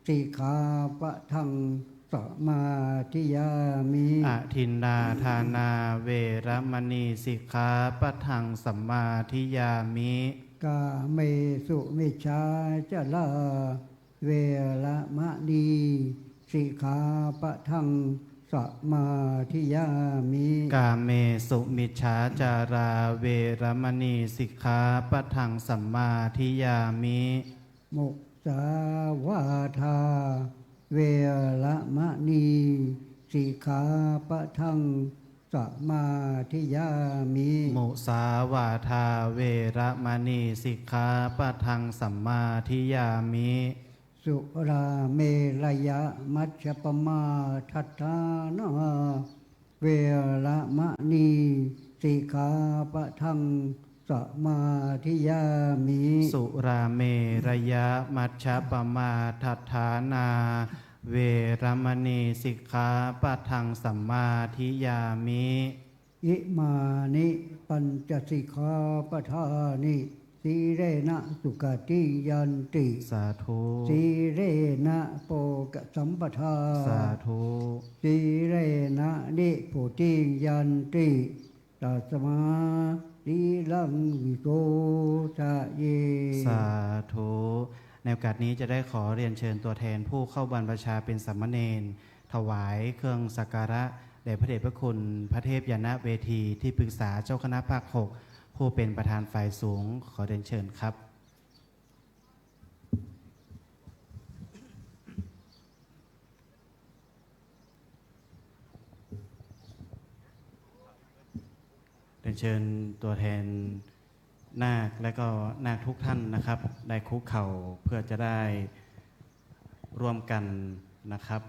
สิกขาปะทังสมาธิยามิ อทินนาทานาเวระมณีสิกขาปะทังสัมมาทิยามิ กาเมสุมิชาจลาเวระมะนีสิกขาปะทังสมาธิยามิ กาเมสุมิจฉาจาราเวระมณีสิกขาปะทังสัมมาทิยามิ มุสาวาทาเวระมะนีสิกขาปะทังสมาธิยามิ มุสาวาทาเวระมณีสิกขาปะทังสัมมาทิยามิ สุราเมรยะมัชฌปมาทัฏฐานาเวระมะนีสิกขาปะทังสมาธิยามิ สุราเมระยะมัชฌปมาทัฏฐานาเวรมณีสิกขาปะทังสัมมาทิยามิ อิมานิปัญจสิกขาปทานิสีเรนะสุขติยันติ สาธุ สีเรนะโปกสัมปทา สาธุ สีเรนะนิโพธิยันติตัสมาสีลังวิโกทะเย สาธุ ในโอกาสนี้จะได้ขอเรียนเชิญตัวแทนผู้เข้าบรรพชาเป็นสามเณรถวายเครื่องสักการะแด่พระเดชพระคุณพระเทพยานะเวทีที่ปรึกษาเจ้าคณะภาค 6 ผู้เป็นประธานฝ่ายสูงขอเรียนเชิญครับ เรียนเชิญตัวแทนนาคและก็นาคทุกท่านนะครับ ได้คุกเข่าเพื่อจะได้ร่วมกันนะครับ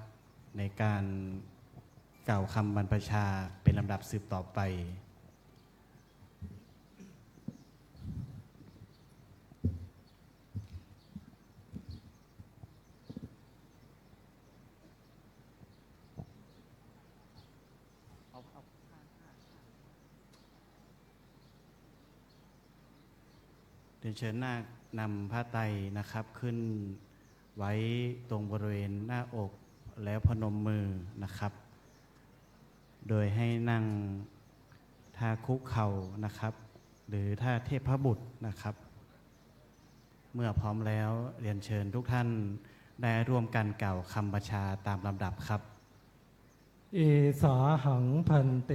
ในการกล่าวคำบรรพชาเป็นลำดับสืบต่อไป เรียนเชิญนาคนำผ้าไตรนะครับขึ้นไว้ตรงบริเวณหน้าอกแล้วพนมมือนะครับ โดยให้นั่งท่าคุกเข่านะครับ หรือท่าเทพบุตรนะครับ เมื่อพร้อมแล้วเรียนเชิญทุกท่านได้ร่วมกันกล่าวคำประชาตามลำดับครับ เอสาหังพันเต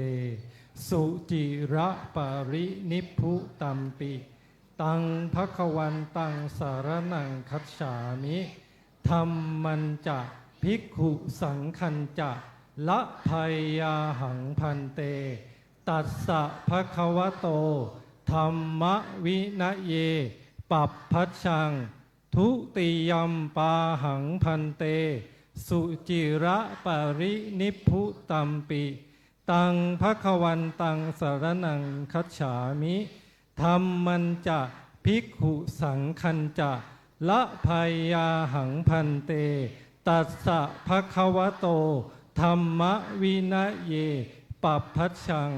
สุจิระปารินิพพุตัมปิ ตังภควันตังสารนังคัจฉามิธัมมันจะภิกขุสังคันจะละภัยยาหังพันเต ตัสสะภควโตธัมมวินะเย ปัปพัชชัง ทุติยัมปาหังพันเต สุจิระปารินิพพุตัมปิ ตังภควันตังสารนังคัจฉามิธัมมันจะภิกขุสังคันจะละภัยยาหังพันเต ตัสสะภควโตธัมมวินะเย ปัปพัชชัง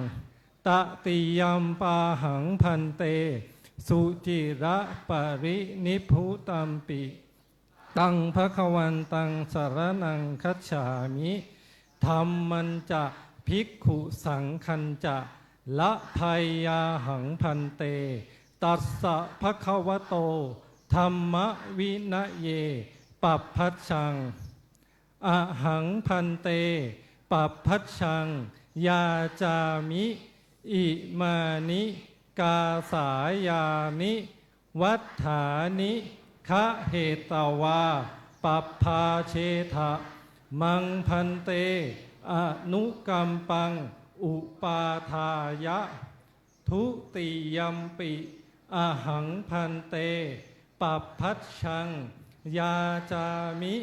ตติยัมปาหังพันเต สุจิระปารินิพพุตัมปิ ตังภควันตังสารนังคัจฉามิธัมมันจะภิกขุสังคันจะละภัยยาหังพันเต ตัสสะภควโตธัมมวินะเย ปัปพัชชัง อหังพันเต ปัปพัชชัง ยาจามิ อิมานิกาสายานิ วัฏฐานิคะเหตวา ปัปพาเชทะมังพันเต อนุกัมปัง อุปาทายะ ทุติยัมปิ อหังพันเต ปัปพัชชัง ยาจามิ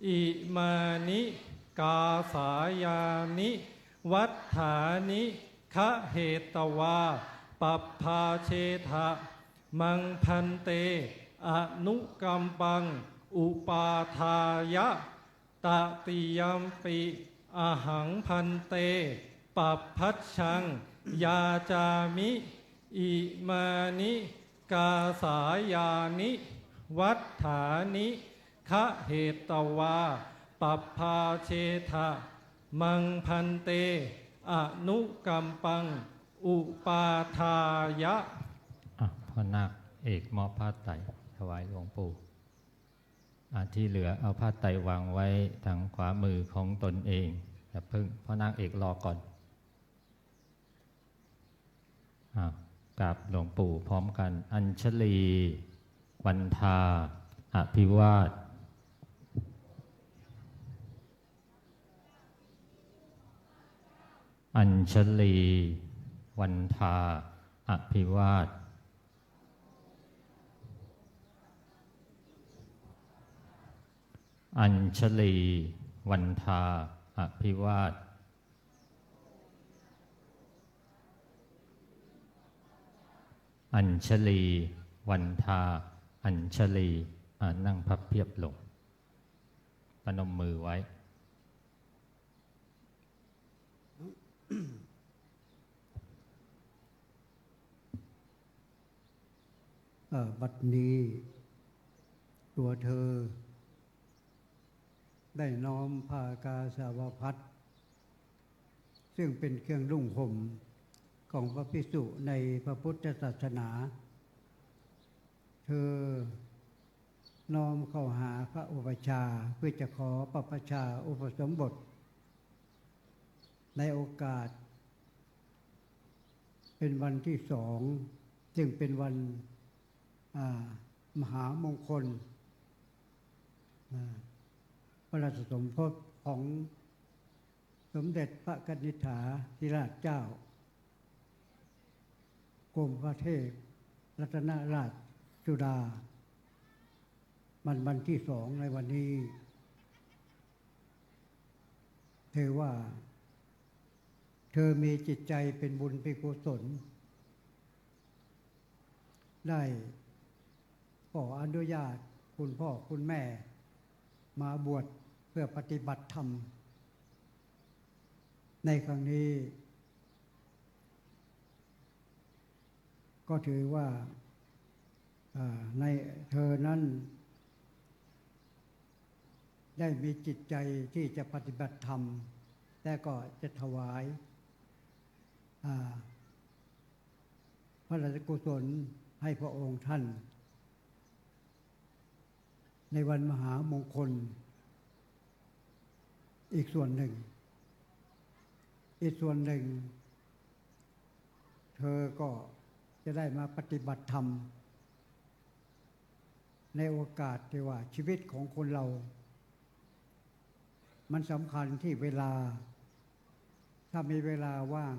อิมานิกาสายานิ วัฏฐานิคะเหตวา ปัปพาเชทะมังพันเต อนุกัมปัง อุปาทายะ ตติยัมปิ อหังพันเต ปัปพัชชัง ยาจามิ อิมานิกาสายานิ วัฏฐานิคะเหตวา ปัปพาเชทะมังพันเต อนุกัมปัง อุปาทายะ พ่อนาคเอกมอบผ้าไตรถวายหลวงปู่ที่เหลือเอาผ้าไตรวางไว้ทางขวามือของตนเองอย่าเพิ่งพ่อนาคเอกรอก่อนกราบหลวงปู่พร้อมกัน อัญชลี วันทา อภิวาท อัญชลี วันทา อภิวาท อัญชลี วันทา อภิวาท อัญชลี วันทา อัญชลีนั่งพับเพียบลงประนมมือไว้ อ บัดนี้ตัวเธอได้น้อมผ้ากาสาวพัสซึ่งเป็นเครื่องนุ่งห่มของพระภิกษุในพระพุทธศาสนาเธอน้อมเข้าหาพระอุปชฌาย์เพื่อจะขอปรับประชาอุปสมบทในโอกาสเป็นวันที่สองซึ่งเป็นวันมหามงคลพระราชสมภพของสมเด็จพระกนิษฐาธิราชเจ้ากรมพระเทพรัตนราชสุดาวันที่สองในวันนี้เธอว่าเธอมีจิตใจเป็นบุญเป็นกุศลได้ขออนุญาตคุณพ่อคุณแม่มาบวชเพื่อปฏิบัติธรรมในครั้งนี้ก็ถือว่าในเธอนั้นได้มีจิตใจที่จะปฏิบัติธรรมแต่ก็จะถวายพระราชกุศลให้พระองค์ท่านในวันมหามงคลอีกส่วนหนึ่งเธอก็จะได้มาปฏิบัติธรรมในโอกาสที่ว่าชีวิตของคนเรามันสำคัญที่เวลาถ้ามีเวลาว่าง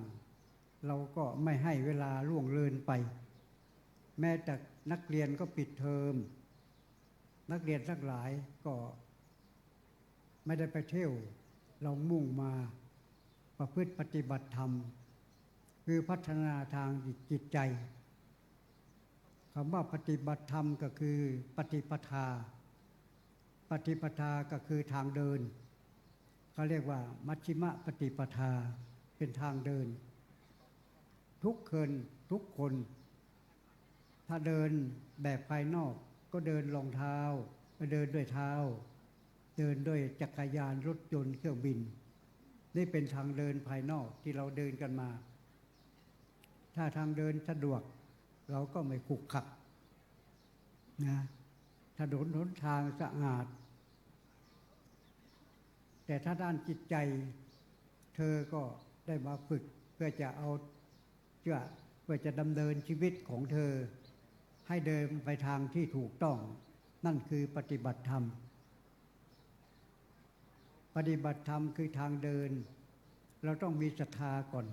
เราก็ไม่ให้เวลาล่วงเลินไปแม้แต่นักเรียนก็ปิดเทอมนักเรียนทั้งหลายก็ไม่ได้ไปเที่ยวเรามุ่งมาประพฤติปฏิบัติธรรมคือพัฒนาทางจิตใจคำว่าปฏิบัติธรรมก็คือปฏิปทาก็คือทางเดินเขาเรียกว่ามัชฌิมปฏิปทาเป็นทางเดินทุกคนถ้าเดินแบบภายนอกก็เดินรองเท้าเดินด้วยเท้าเดินด้วยจักรยานรถยนต์เครื่องบินนี่เป็นทางเดินภายนอกที่เราเดินกันมาถ้าทางเดินสะดวกเราก็ไม่ขรุขระนะถนนหนทางสะอาดแต่ถ้าด้านจิตใจเธอก็ได้มาฝึกเพื่อจะดำเนินชีวิตของเธอให้เดินไปทางที่ถูกต้องนั่นคือปฏิบัติธรรมคือทางเดินเราต้องมีศรัทธาก่อน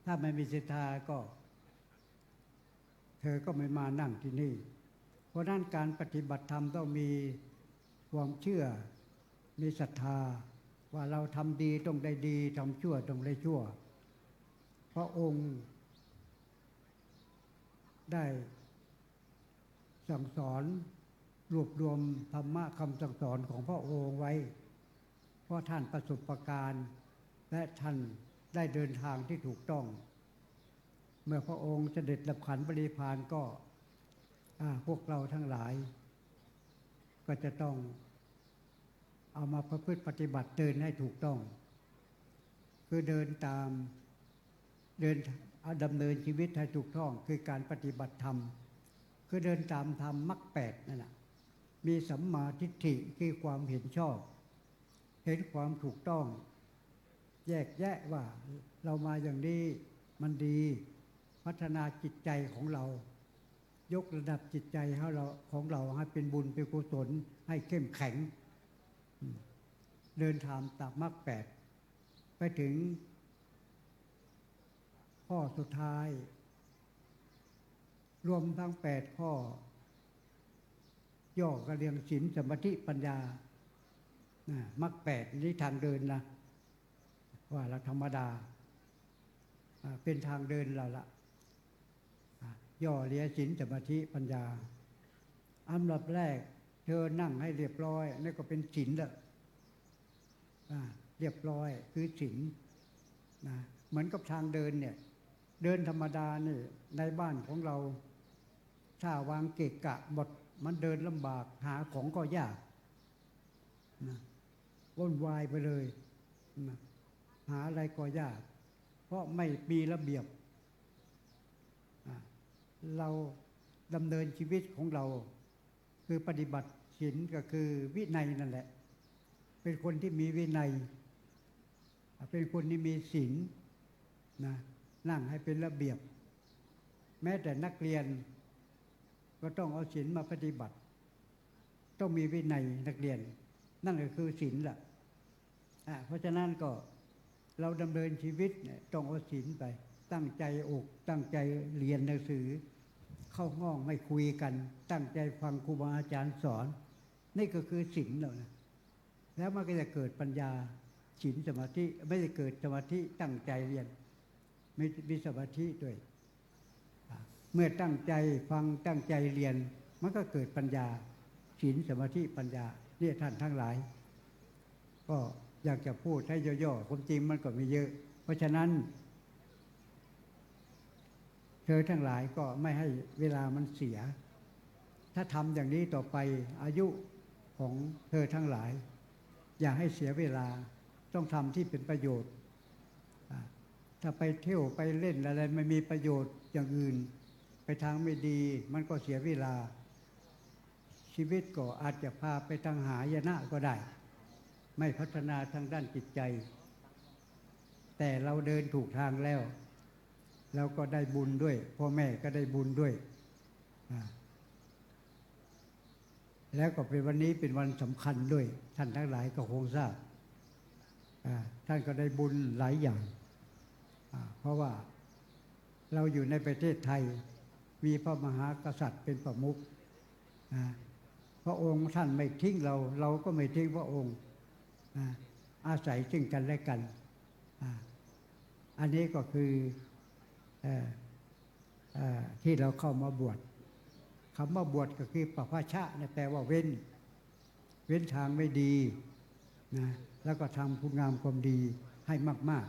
ถ้าไม่มีศรัทธาก็เธอก็ไม่มานั่งที่นี่เพราะนั้นการปฏิบัติธรรมต้องมีความเชื่อมีศรัทธาว่าเราทำดีต้องได้ดีทำชั่วต้องได้ชั่วพระองค์ได้สั่งสอนรวบรวมธรรมะคำสั่งสอนของพระองค์ไว้เพราะท่านประสบการณ์และท่านได้เดินทางที่ถูกต้องเมื่อพระองค์เสด็จดับขันธ์ปรินิพพานก็พวกเราทั้งหลายก็จะต้องเอามาประพฤติปฏิบัติเดินให้ถูกต้องคือดำเนินชีวิตให้ถูกต้องคือการปฏิบัติธรรมคือเดินตามธรรมมรรคแปดนั่นแหละมีสัมมาทิฏฐิคือความเห็นชอบเห็นความถูกต้องแยกแยะว่าเรามาอย่างนี้มันดีพัฒนาจิตใจของเรายกระดับจิตใจของเราให้เป็นบุญเป็นกุศลให้เข้มแข็งเดินทางตามมรรคแปดไปถึงข้อสุดท้ายรวมทั้ง8ข้อย่อก็เรียงศีลสมาธิปัญญามรรคแปดนี่ทางเดินนะว่าเราธรรมดาเป็นทางเดินเราละย่อเรียงศีลสมาธิปัญญาอันดับแรกเธอนั่งให้เรียบร้อยนี่ก็เป็นศีลละเรียบร้อยคือศีลเหมือนกับทางเดินเนี่ยเดินธรรมดานี่ในบ้านของเรา ถ้าวางเกะกะหมดมันเดินลำบากหาของก็ยากนะวุ่นวายไปเลยนะหาอะไรก็ยาก เพราะไม่มีระเบียบเราดำเนินชีวิตของเราคือปฏิบัติศีลก็คือวินัยนั่นแหละเป็นคนที่มีวินัยเป็นคนที่มีศีลนะนั่งให้เป็นระเบียบแม้แต่นักเรียนก็ต้องเอาศีลมาปฏิบัติต้องมีวินัยนักเรียนนั่นก็คือศีลแหละเพราะฉะนั้นก็เราดำเนินชีวิตต้องเอาศีลไปตั้งใจอกตั้งใจเรียนหนังสือเข้าห้องไม่คุยกันตั้งใจฟังครูบาอาจารย์สอนนี่ก็คือศีลแล้วนะแล้วมันก็จะเกิดปัญญาศีลสมาธิไม่ได้เกิดสมาธิตั้งใจเรียนไม่มีสมาธิด้วยเมื่อตั้งใจฟังตั้งใจเรียนมันก็เกิดปัญญาศีลสมาธิปัญญาเนี่ยท่านทั้งหลายก็อยากจะพูดให้ย่อๆความจริงมันก็มีเยอะเพราะฉะนั้นเธอทั้งหลายก็ไม่ให้เวลามันเสียถ้าทำอย่างนี้ต่อไปอายุของเธอทั้งหลายอย่าให้เสียเวลาต้องทำที่เป็นประโยชน์ถ้าไปเที่ยวไปเล่นอะไรไม่มีประโยชน์อย่างอื่นไปทางไม่ดีมันก็เสียเวลาชีวิตก็อาจจะพาไปทางหายนะก็ได้ไม่พัฒนาทางด้านจิตใจแต่เราเดินถูกทางแล้วเราก็ได้บุญด้วยพ่อแม่ก็ได้บุญด้วยแล้วก็เป็นวันนี้เป็นวันสำคัญด้วยท่านทั้งหลายก็คงทราบท่านก็ได้บุญหลายอย่างเพราะว่าเราอยู่ในประเทศไทยมีพระมหากษัตริย์เป็นประมุขพระองค์ท่านไม่ทิ้งเราเราก็ไม่ทิ้งพระองค์อาศัยซึ่งกันและกันอันนี้ก็คือที่เราเข้ามาบวชคำว่าบวชก็คือปภชะเนี่ยแปลว่าเว้นทางไม่ดีนะแล้วก็ทำคุณงามความดีให้มาก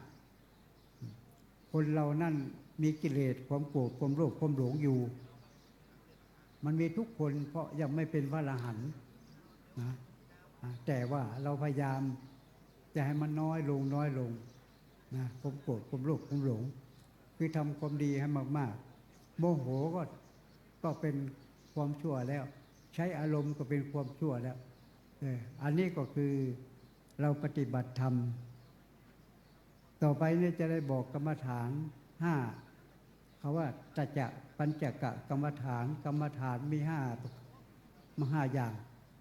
ๆคนเรานั่นมีกิเลสความโกรธความโลภความหลงอยู่มันมีทุกคนเพราะยังไม่เป็นพระอรหันต์นะแต่ว่าเราพยายามจะให้มันน้อยลงนะความโกรธความโลภความหลงคือทำความดีให้มากๆโมโหก็เป็นความชั่วแล้วใช้อารมณ์ก็เป็นความชั่วแล้วอันนี้ก็คือเราปฏิบัติธรรมต่อไปนี่จะได้บอกกรรมฐาน5เขาว่าปัญจกะกรรมฐานมี5อย่าง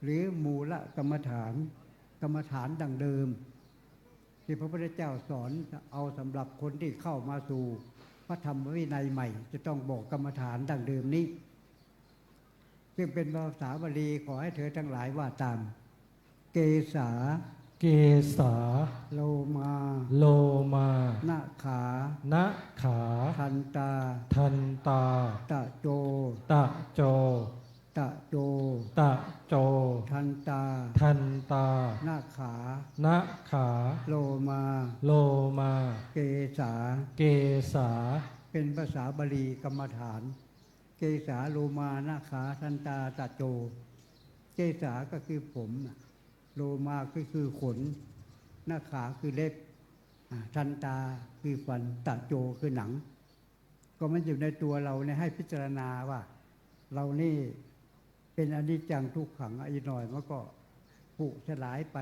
หรือมูลกรรมฐานดังเดิมที่พระพุทธเจ้าสอนเอาสำหรับคนที่เข้ามาสู่พระธรรมวินัยใหม่จะต้องบอกกรรมฐานดังเดิมนี้ซึ่งเป็นภาษาบาลีขอให้เธอทั้งหลายว่าตามเกสาโลมานาขาทันตาตะโจทันตานาขาโลมาเกสาเป็นภาษาบาลีกรรมฐานเกสาโลมานาขาทันตาตะโจเกสาก็คือผมโลมาก็คือขนนาขาคือเล็บทันตาคือฟันตะโจคือหนังก็มันอยู่ในตัวเราเนี่ยให้พิจารณาว่าเรานี่เป็นอนิจจังทุกขังอีกหน่อยมันก็ผุสลายไป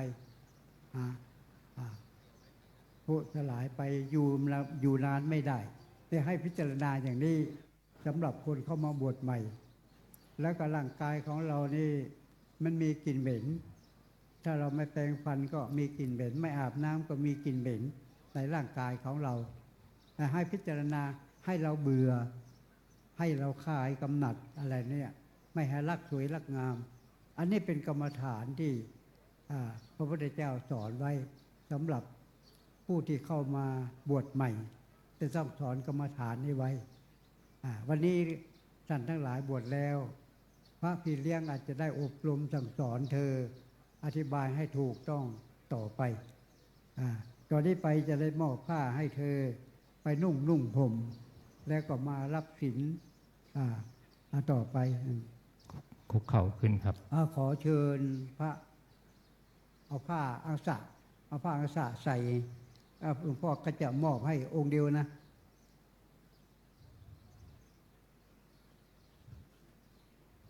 ผุสลายไปอยู่นานไม่ได้แต่ให้พิจารณาอย่างนี้สำหรับคนเข้ามาบวชใหม่แล้วก็ร่างกายของเรานี่มันมีกลิ่นเหม็นถ้าเราไม่แปรงฟันก็มีกลิ่นเหม็นไม่อาบน้ำก็มีกลิ่นเหม็นในร่างกายของเราให้พิจารณาให้เราเบื่อให้เราคลายกำหนัดอะไรเนี่ยไม่ให้รักสวยรักงามอันนี้เป็นกรรมฐานที่พระพุทธเจ้าสอนไว้สำหรับผู้ที่เข้ามาบวชใหม่จะต้องสอนกรรมฐานนี้ไว้วันนี้ท่านทั้งหลายบวชแล้วพระพี่เลี้ยงอาจจะได้อบรมสั่งสอนเธออธิบายให้ถูกต้องต่อไปตอนนี้ไปจะได้มอบผ้าให้เธอไปนุ่งห่มแล้วก็มารับศีล ต่อไป คุกเข่าขึ้นครับ ขอเชิญพระเอาผ้าอังสะใส่หลวงพ่อก็จะมอบให้องค์เดียวนะ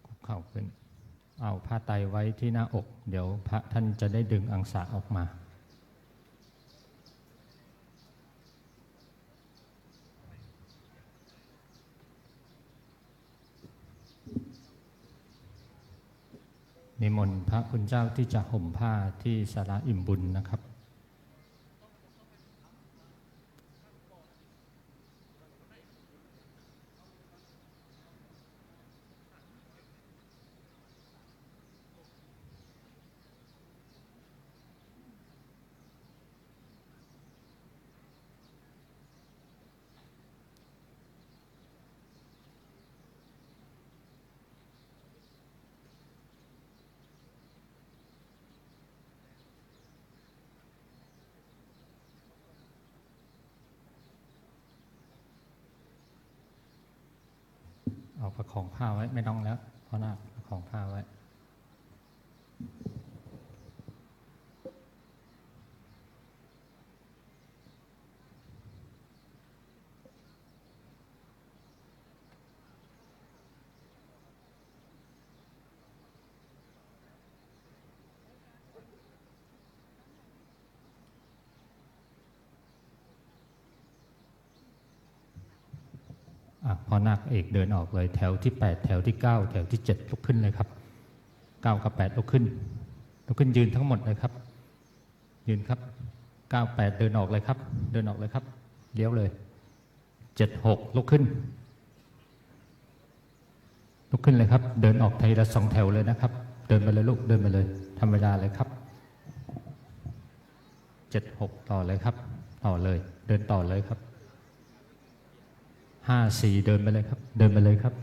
คุกเข่าขึ้น เอาผ้าไตรไว้ที่หน้าอก เดี๋ยวพระท่านจะได้ดึงอังสะออกมานิมนต์พระคุณเจ้าที่จะห่มผ้าที่ศาลาอิ่มบุญนะครับเอาประคองผ้าไว้ไม่ต้องแล้วเพราะน่าประคองผ้าไว้พอนาคเอกเดินออกเลยแถวที่ 8 แถวที่ 9 แถวที่ 7 ลุกขึ้นเลยครับ 9 กับ 8 ลุกขึ้นยืนทั้งหมดเลยครับยืนครับ 9 8 เดินออกเลยครับเดินออกเลยครับเลี้ยวเลย 7 6 ลุกขึ้นเลยครับเดินออกทีละ2 แถวเลยนะครับเดินไปเลยลูกเดินไปเลยทำเวลาเลยครับ 7 6 ต่อเลยครับต่อเลยเดินต่อเลยครับ5 4 เดินไปเลยครับเดินไปเลยครับ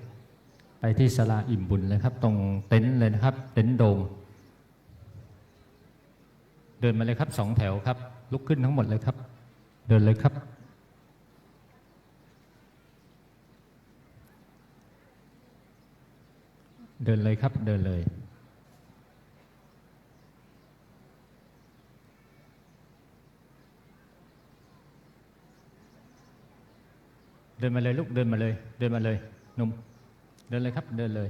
ไปที่ศาลาอิ่มบุญเลยครับตรงเต็นท์เลยนะครับเต็นท์โดมเดินมาเลยครับ2 แถวครับลุกขึ้นทั้งหมดเลยครับเดินเลยครับเดินเลยครับเดินเลยเดินมาเลยลูกเดินมาเลยเดินมาเลยหนุ่มเดินเลยครับเดินเลย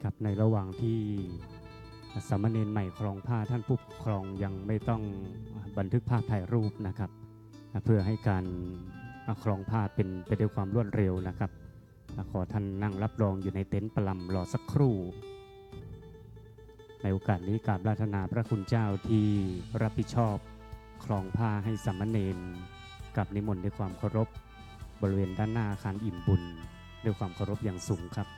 ครับในระหว่างที่สามเณรใหม่ครองผ้าท่านผู้ปกครองยังไม่ต้องบันทึกภาพถ่ายรูปนะครับเพื่อให้การครองผ้าเป็นไปด้วยความรวดเร็วนะครับขอท่านนั่งรับรองอยู่ในเต็นท์ประลำรอสักครู่ในโอกาสนี้กราบราธนาพระคุณเจ้าที่รับผิดชอบครองผ้าให้สามเณรกับนิมนต์ด้วยความเคารพบริเวณด้านหน้าอาคารอิ่มบุญด้วยความเคารพอย่างสูงครับ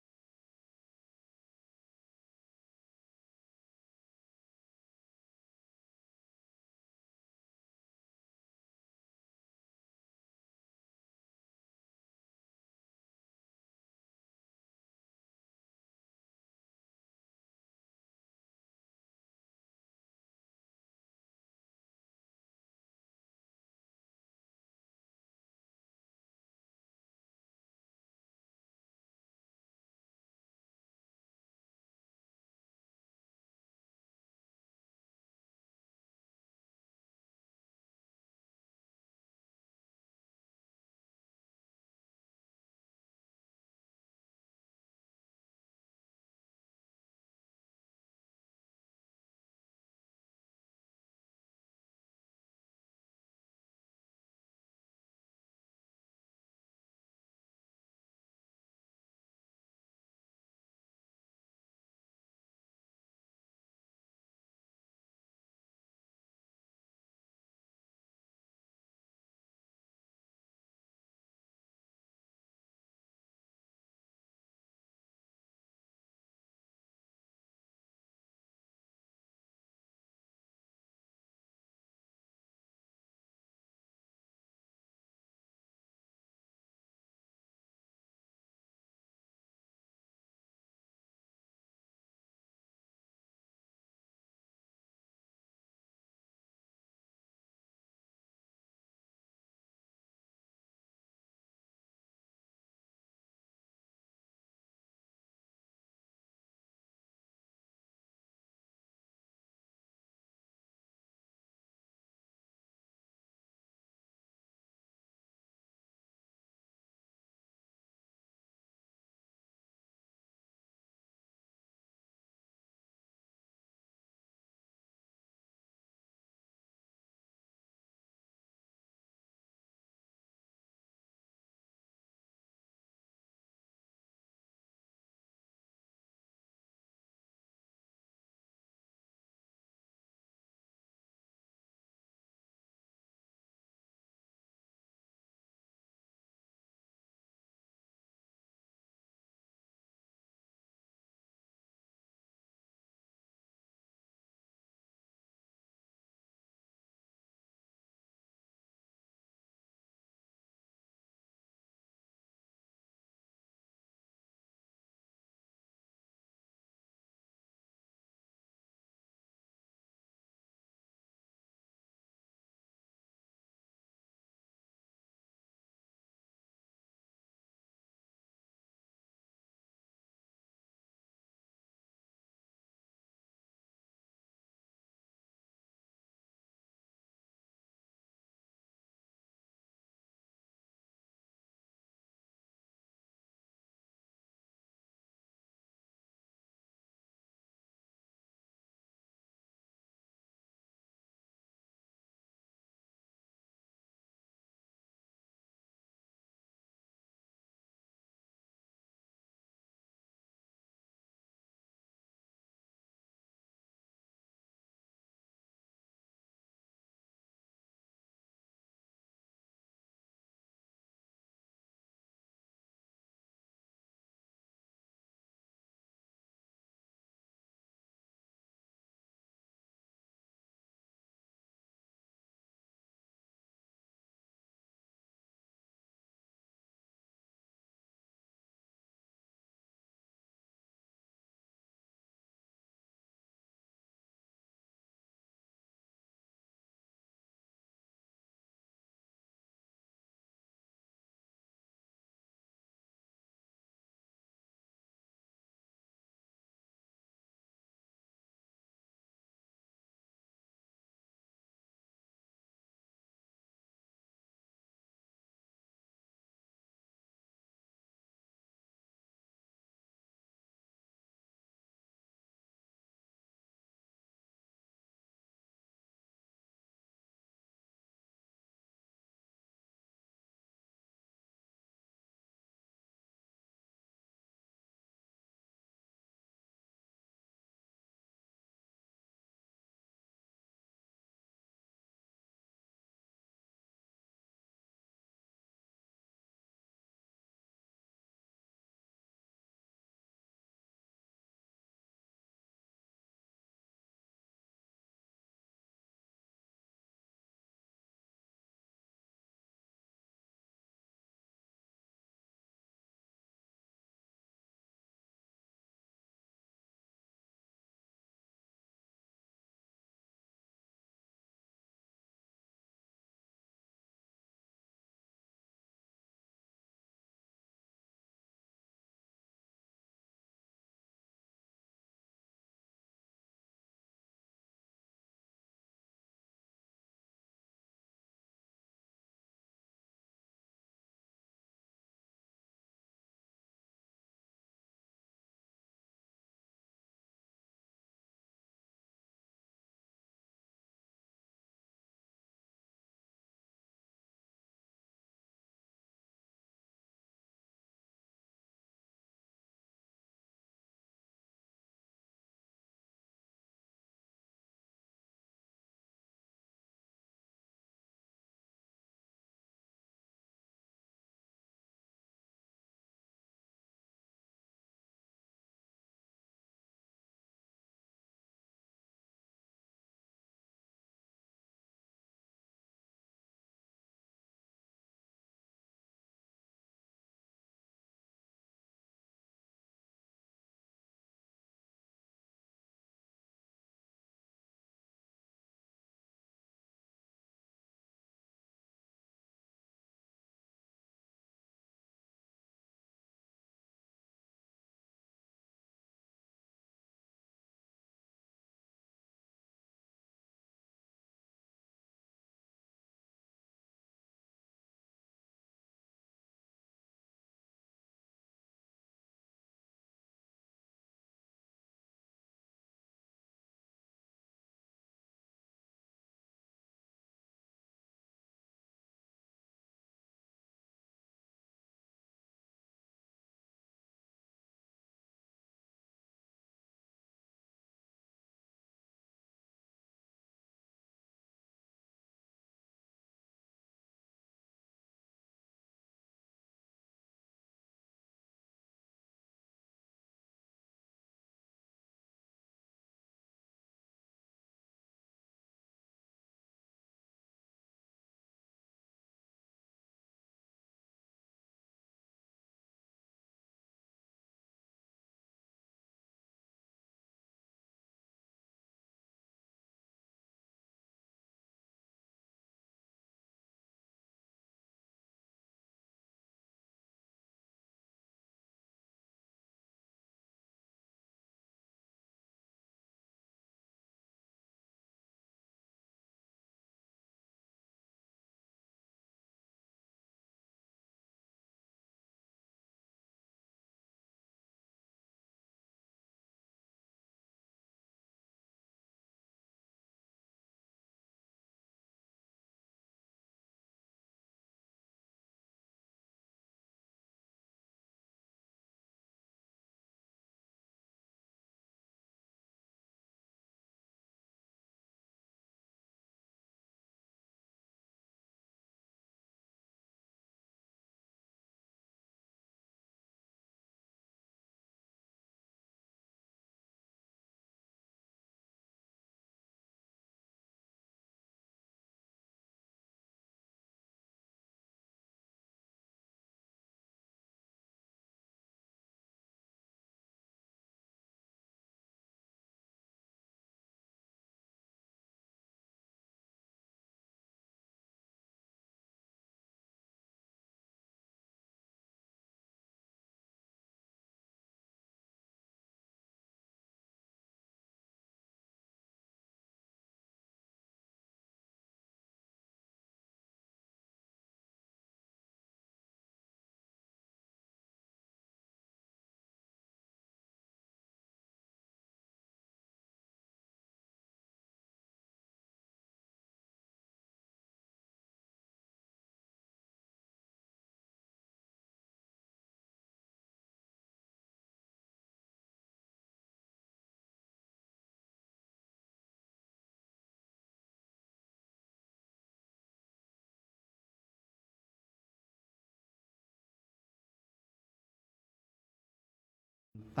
ไต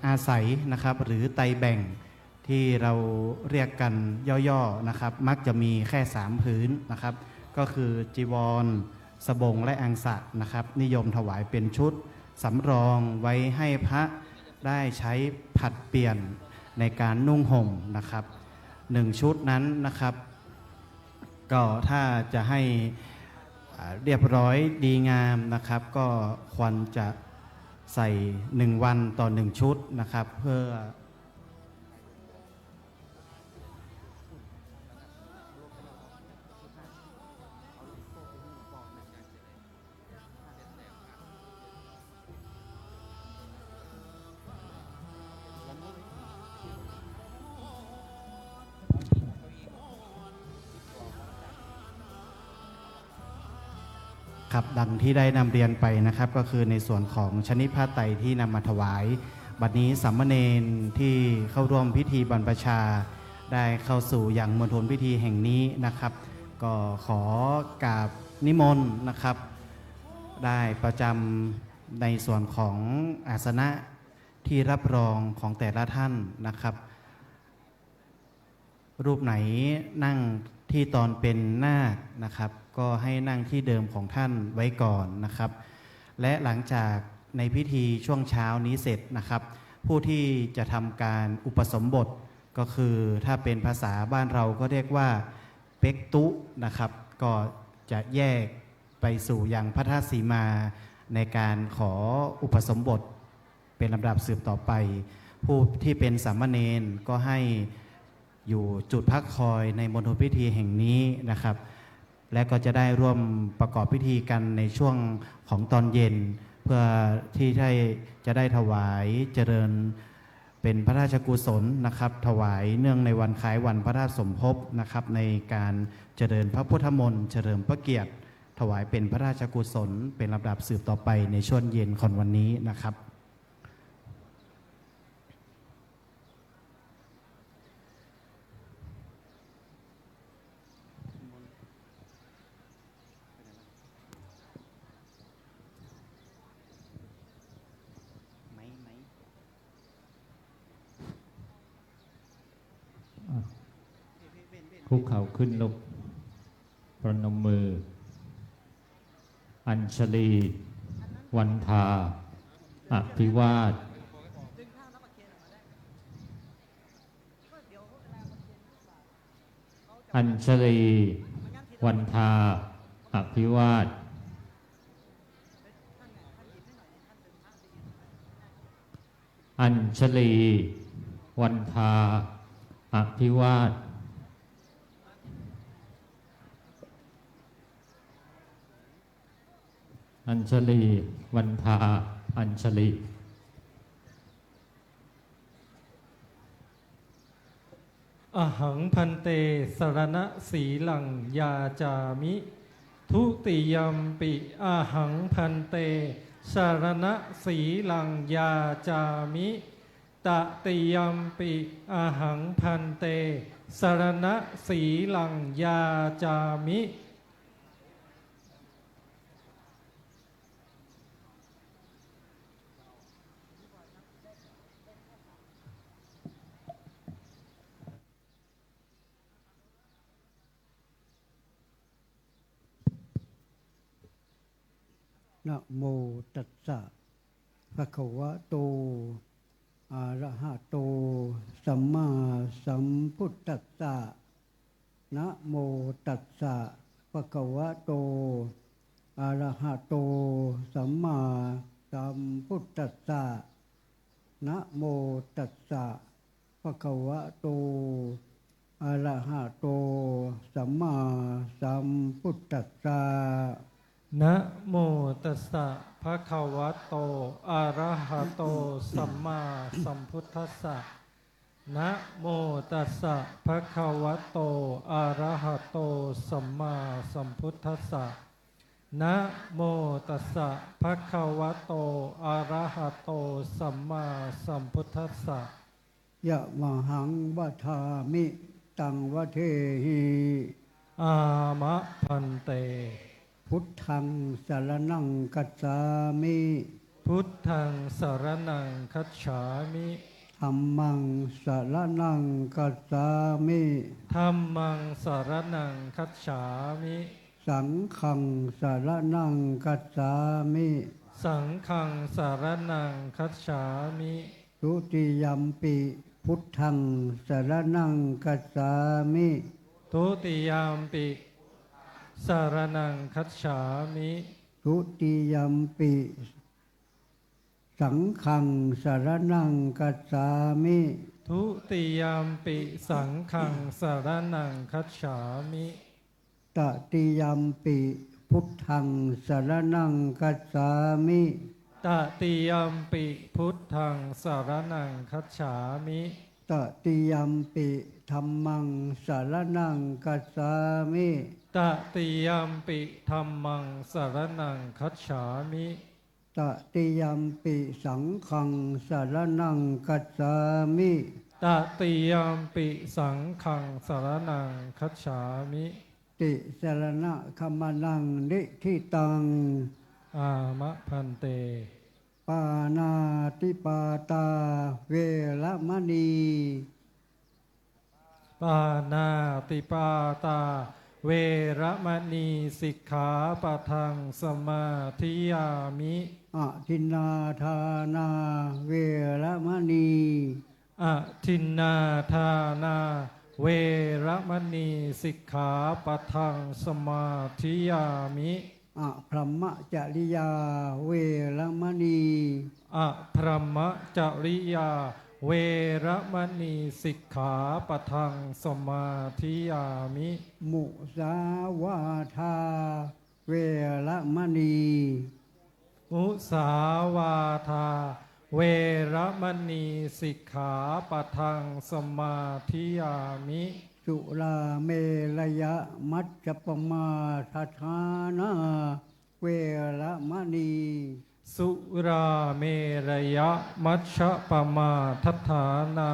อาศัยนะครับหรือไตแบ่งที่เราเรียกกันย่อๆนะครับมักจะมีแค่3ผืนนะครับก็คือจีวรสบงและอังสะนะครับนิยมถวายเป็นชุดสำรองไว้ให้พระได้ใช้ผัดเปลี่ยนในการนุ่งห่มนะครับ1ชุดนั้นนะครับก็ถ้าจะให้เรียบร้อยดีงามนะครับก็ควรจะใส่1วันต่อ1ชุดนะครับเพื่อครับดังที่ได้นำเรียนไปนะครับก็คือในส่วนของชนิดผ้าไตรที่นำมาถวายบัดนี้สามเณรที่เข้าร่วมพิธีบรรพชาได้เข้าสู่อย่างมณฑลพิธีแห่งนี้นะครับก็ขอกราบนิมนต์นะครับได้ประจำในส่วนของอาสนะที่รับรองของแต่ละท่านนะครับรูปไหนนั่งที่ตอนเป็นนาคนะครับก็ให้นั่งที่เดิมของท่านไว้ก่อนนะครับและหลังจากในพิธีช่วงเช้านี้เสร็จนะครับผู้ที่จะทำการอุปสมบทก็คือถ้าเป็นภาษาบ้านเราก็เรียกว่าเป็กตุนะครับก็จะแยกไปสู่ยังพระธาตุสีมาในการขออุปสมบทเป็นลำดับสืบต่อไปผู้ที่เป็นสามเณรก็ให้อยู่จุดพักคอยในมณฑลพิธีแห่งนี้นะครับและก็จะได้ร่วมประกอบพิธีกันในช่วงของตอนเย็นเพื่อที่จะได้ถวายเจริญเป็นพระราชกุศลนะครับถวายเนื่องในวันคล้ายวันพระราชสมภพนะครับในการเจริญพระพุทธมนต์เฉลิมพระเกียรติถวายเป็นพระราชกุศลเป็นลำดับสืบต่อไปในช่วงเย็นของวันนี้นะครับคุกเข่าขึ้นลงประนมมืออัญชลี วันทาอภิวาทอัญชลี วันทาอภิวาทอัญชลี วันทาอภิวาทอัญชลี วันทาอัญชลีอหังพันเตสรณะสีลังยาจามิทุติยัมปิอาหังพันเตสรณะสีลังยาจามิตติยัมปิอาหังพันเตสรณะสีลังยาจามินะโมตัสสะภะคะวะโตอะระหะโตสัมมาสัมพุทธัสสะนะโมตัสสะภะคะวะโตอะระหะโตสัมมาสัมพุทธัสสะนะโมตัสสะภะคะวะโตอะระหะโตสัมมาสัมพุทธัสสะนะโมตัสสะภะคะวะโตอะระหะโตสัมมาสัมพุทธัสสะนะโมตัสสะภะคะวะโตอะระหะโตสัมมาสัมพุทธัสสะนะโมตัสสะภะคะวะโตอะระหะโตสัมมาสัมพุทธัสสะยะมหังวัฏามิตังวะเทหิ อามะพันเตพุทธังสรณังกัจฉามิ พุทธังสรณังคัจฉามิ ธัมมังสรณังกัสสามิ ธัมมังสรณังคัจฉามิ สังฆังสรณังกัสสามิ สังฆังสรณังคัจฉามิ ทุติยัมปิพุทธังสรณังกัสสามิ ทุติยามปิสารนังคัจฉามิ ทุติยัมปิสังฆังสรณังกัสสามิ ทุติยามปิสังฆังสารนังคัจฉามิ ตติยัมปิพุทธังสรณังกัสสามิ ตติยามปิพุทธังสารนังคัจฉามิ ตติยัมปิธัมมังสรณังกัสสามิ ตติยามปิธัมมังสารนังคัจฉามิ ตติยัมปิสังฆังสรณังกัสสามิ ตติยามปิสังฆังสารนังคัจฉามิ ติสรณะคัมนังนิทิตัง อามะพันเต ปานาติปาตาเวรมณี ปานาติปาตาเวระมณีสิกขาปะทังสมาธิยามิ อทินนาทานาเวรมณี อทินนาทานาเวระมณีสิกขาปะทังสมาธิยามิ อพรหมจริยาเวรมณี อะพรหมจริยาเวระมณีสิกขาปะทังสมาธิยามิ มุสาวาทาเวรมณี มุสาวาทาเวระมณีสิกขาปะทังสมาธิยามิ สุราเมรยะมัจจปมาทฐานาเวรมณี สุราเมรยะมัชฌะปมาทัฏฐานา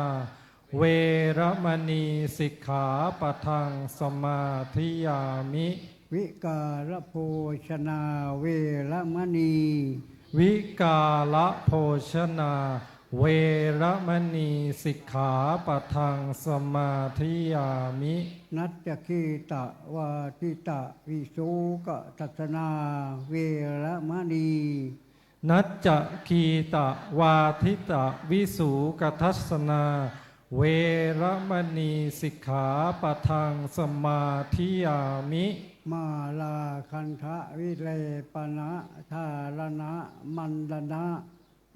เวระมณีสิกขาปะทังสมาธิยามิ วิการโภชนาเวรมณี วิกาละโภชนาเวระมณีสิกขาปะทังสมาธิยามิ นัจจคีตะวาทิตะวิโสกทัศนาเวรมณี นัจจคีตะวาทิตะวิสูกทัสนาเวระมณีสิกขาปะทังสมาธิยามิ มาลาคันทะวิเลปนะธารณะมันดนะ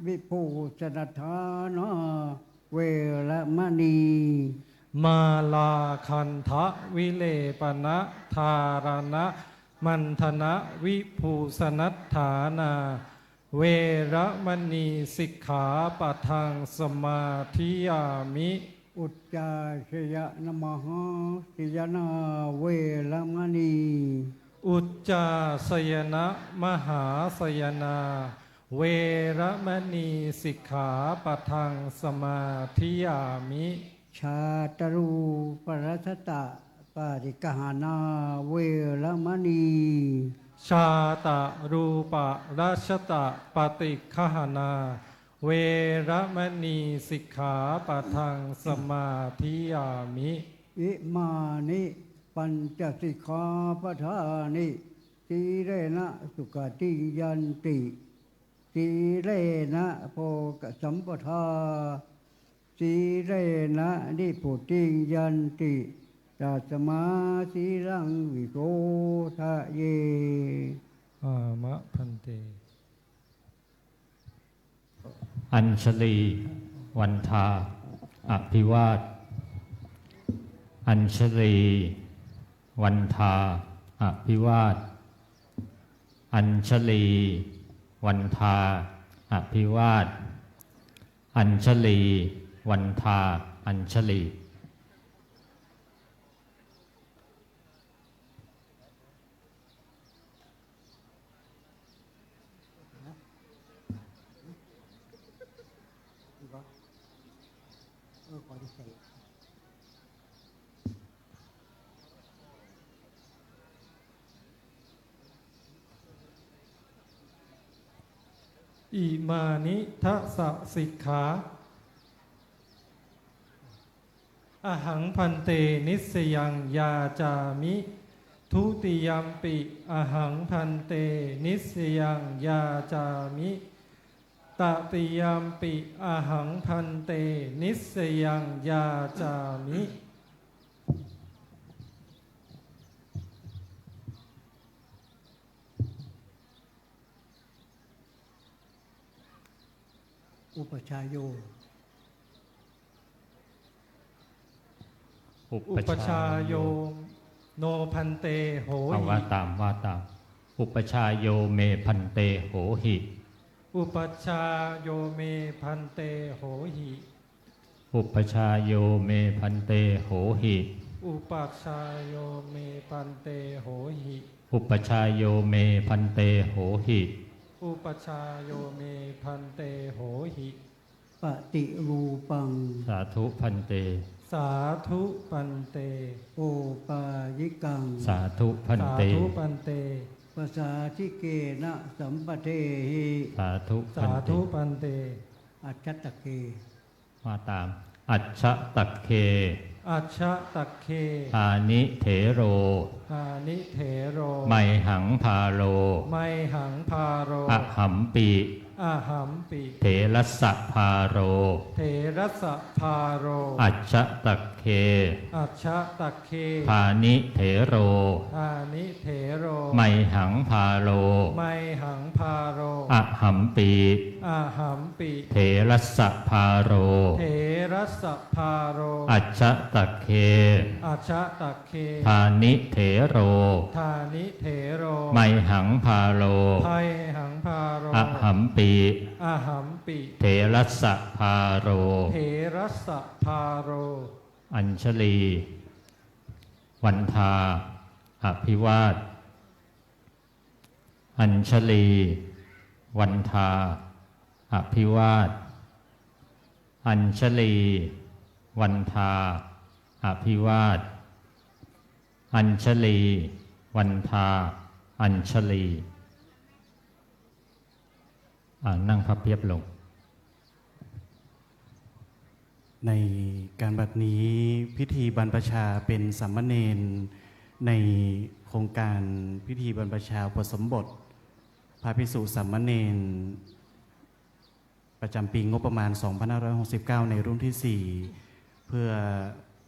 วิภูชนทานะเวรมณี มาลาคันทะวิเลปนะธารณะมันธนะวิภูสนัฏฐานาเวระมณีสิกขาปะทังสมาธิยามิ อุจจาชยนมหาสิยนาเวรมณี อุจจาสยนะมหาสยนาเวระมณีสิกขาปะทังสมาธิยามิ ชาตรูปรัสตะปาริกหานาเวรมณี ชาตะรูปะราชตะปฏิคหนาเวระมณีสิกขาปะทังสมาธิยามิ อิมานิปัญจสิกขาปทานิสีเรนะสุขติยันติสีเรนะโภกสัมปทาสีเรนะนิพุติยันติตัสมาสีรังวิโกทะเย อามะพันเต อัญชลี วันทา อภิวาท อัญชลี วันทา อภิวาท อัญชลี วันทา อภิวาท อัญชลี วันทา อัญชลี ย อิมานิทัสสะสิกขาอหังพันเตนิสยังยาจามิทุติยัมปิอหังพันเตนิสยังยาจามิตติยัมปิอหังพันเตนิสยังยาจามิ อุปชฌายโย อุปชาโยโนพันเตโห เอา หิ ว่าตามว่าตาม อุปชาโยเมพันเตโหหิ อุปชาโยเมพันเตโหหิ อุปชาโยเมพันเตโหหิ อุปชาโยเมพันเตโหหิ อุปชาโยเมพันเตโหหิ อุปชาโยเมพันเตโหหิ ปฏิรูปัง สาธุพันเต สาธุปันเต โอปายิกัง สาธุพัน สา เต ธุปันเต ภาษาทิเกนะสัมปเทหิ สาธุพั สาน เต ธุปันเต อัจฉตเค ว่าตาม อัจฉตักเค อัชชะตักเค อานิเถโร อานิเถโร ไมหังพาโล ไมหังพาโร อหัมปี อาหัมปิ เถรัสสะพาโร เถรัสสะพาโร อัจฉตักเค อัชชะตักเค พานิเถโร อานิเถโร ไมหังพาโล ไมหังพาโร อหัมปี อาหัมปิ เถรัสสะพาโร เถรัสสะพาโร อัจฉตักเค อัชชะตักเค พานิเถโร ทานิเถโร ไมหังพาโล ไพหังพาโร อหัมปี อาหัมปิ เถรัสสะพาโร เถรัสสะพาโร อัญชลี วันทา อภิวาท อัญชลี วันทา อภิวาท อัญชลี วันทา อภิวาท อัญชลี วันทา อัญชลีนั่งพับเพียบลง ในการบัดนี้พิธีบรรพชาเป็นสามเณรในโครงการพิธีบรรพชาอุปสมบทพระภิกษุสามเณรประจำปีงบประมาณ 2569 ในรุ่นที่ 4 เพื่อ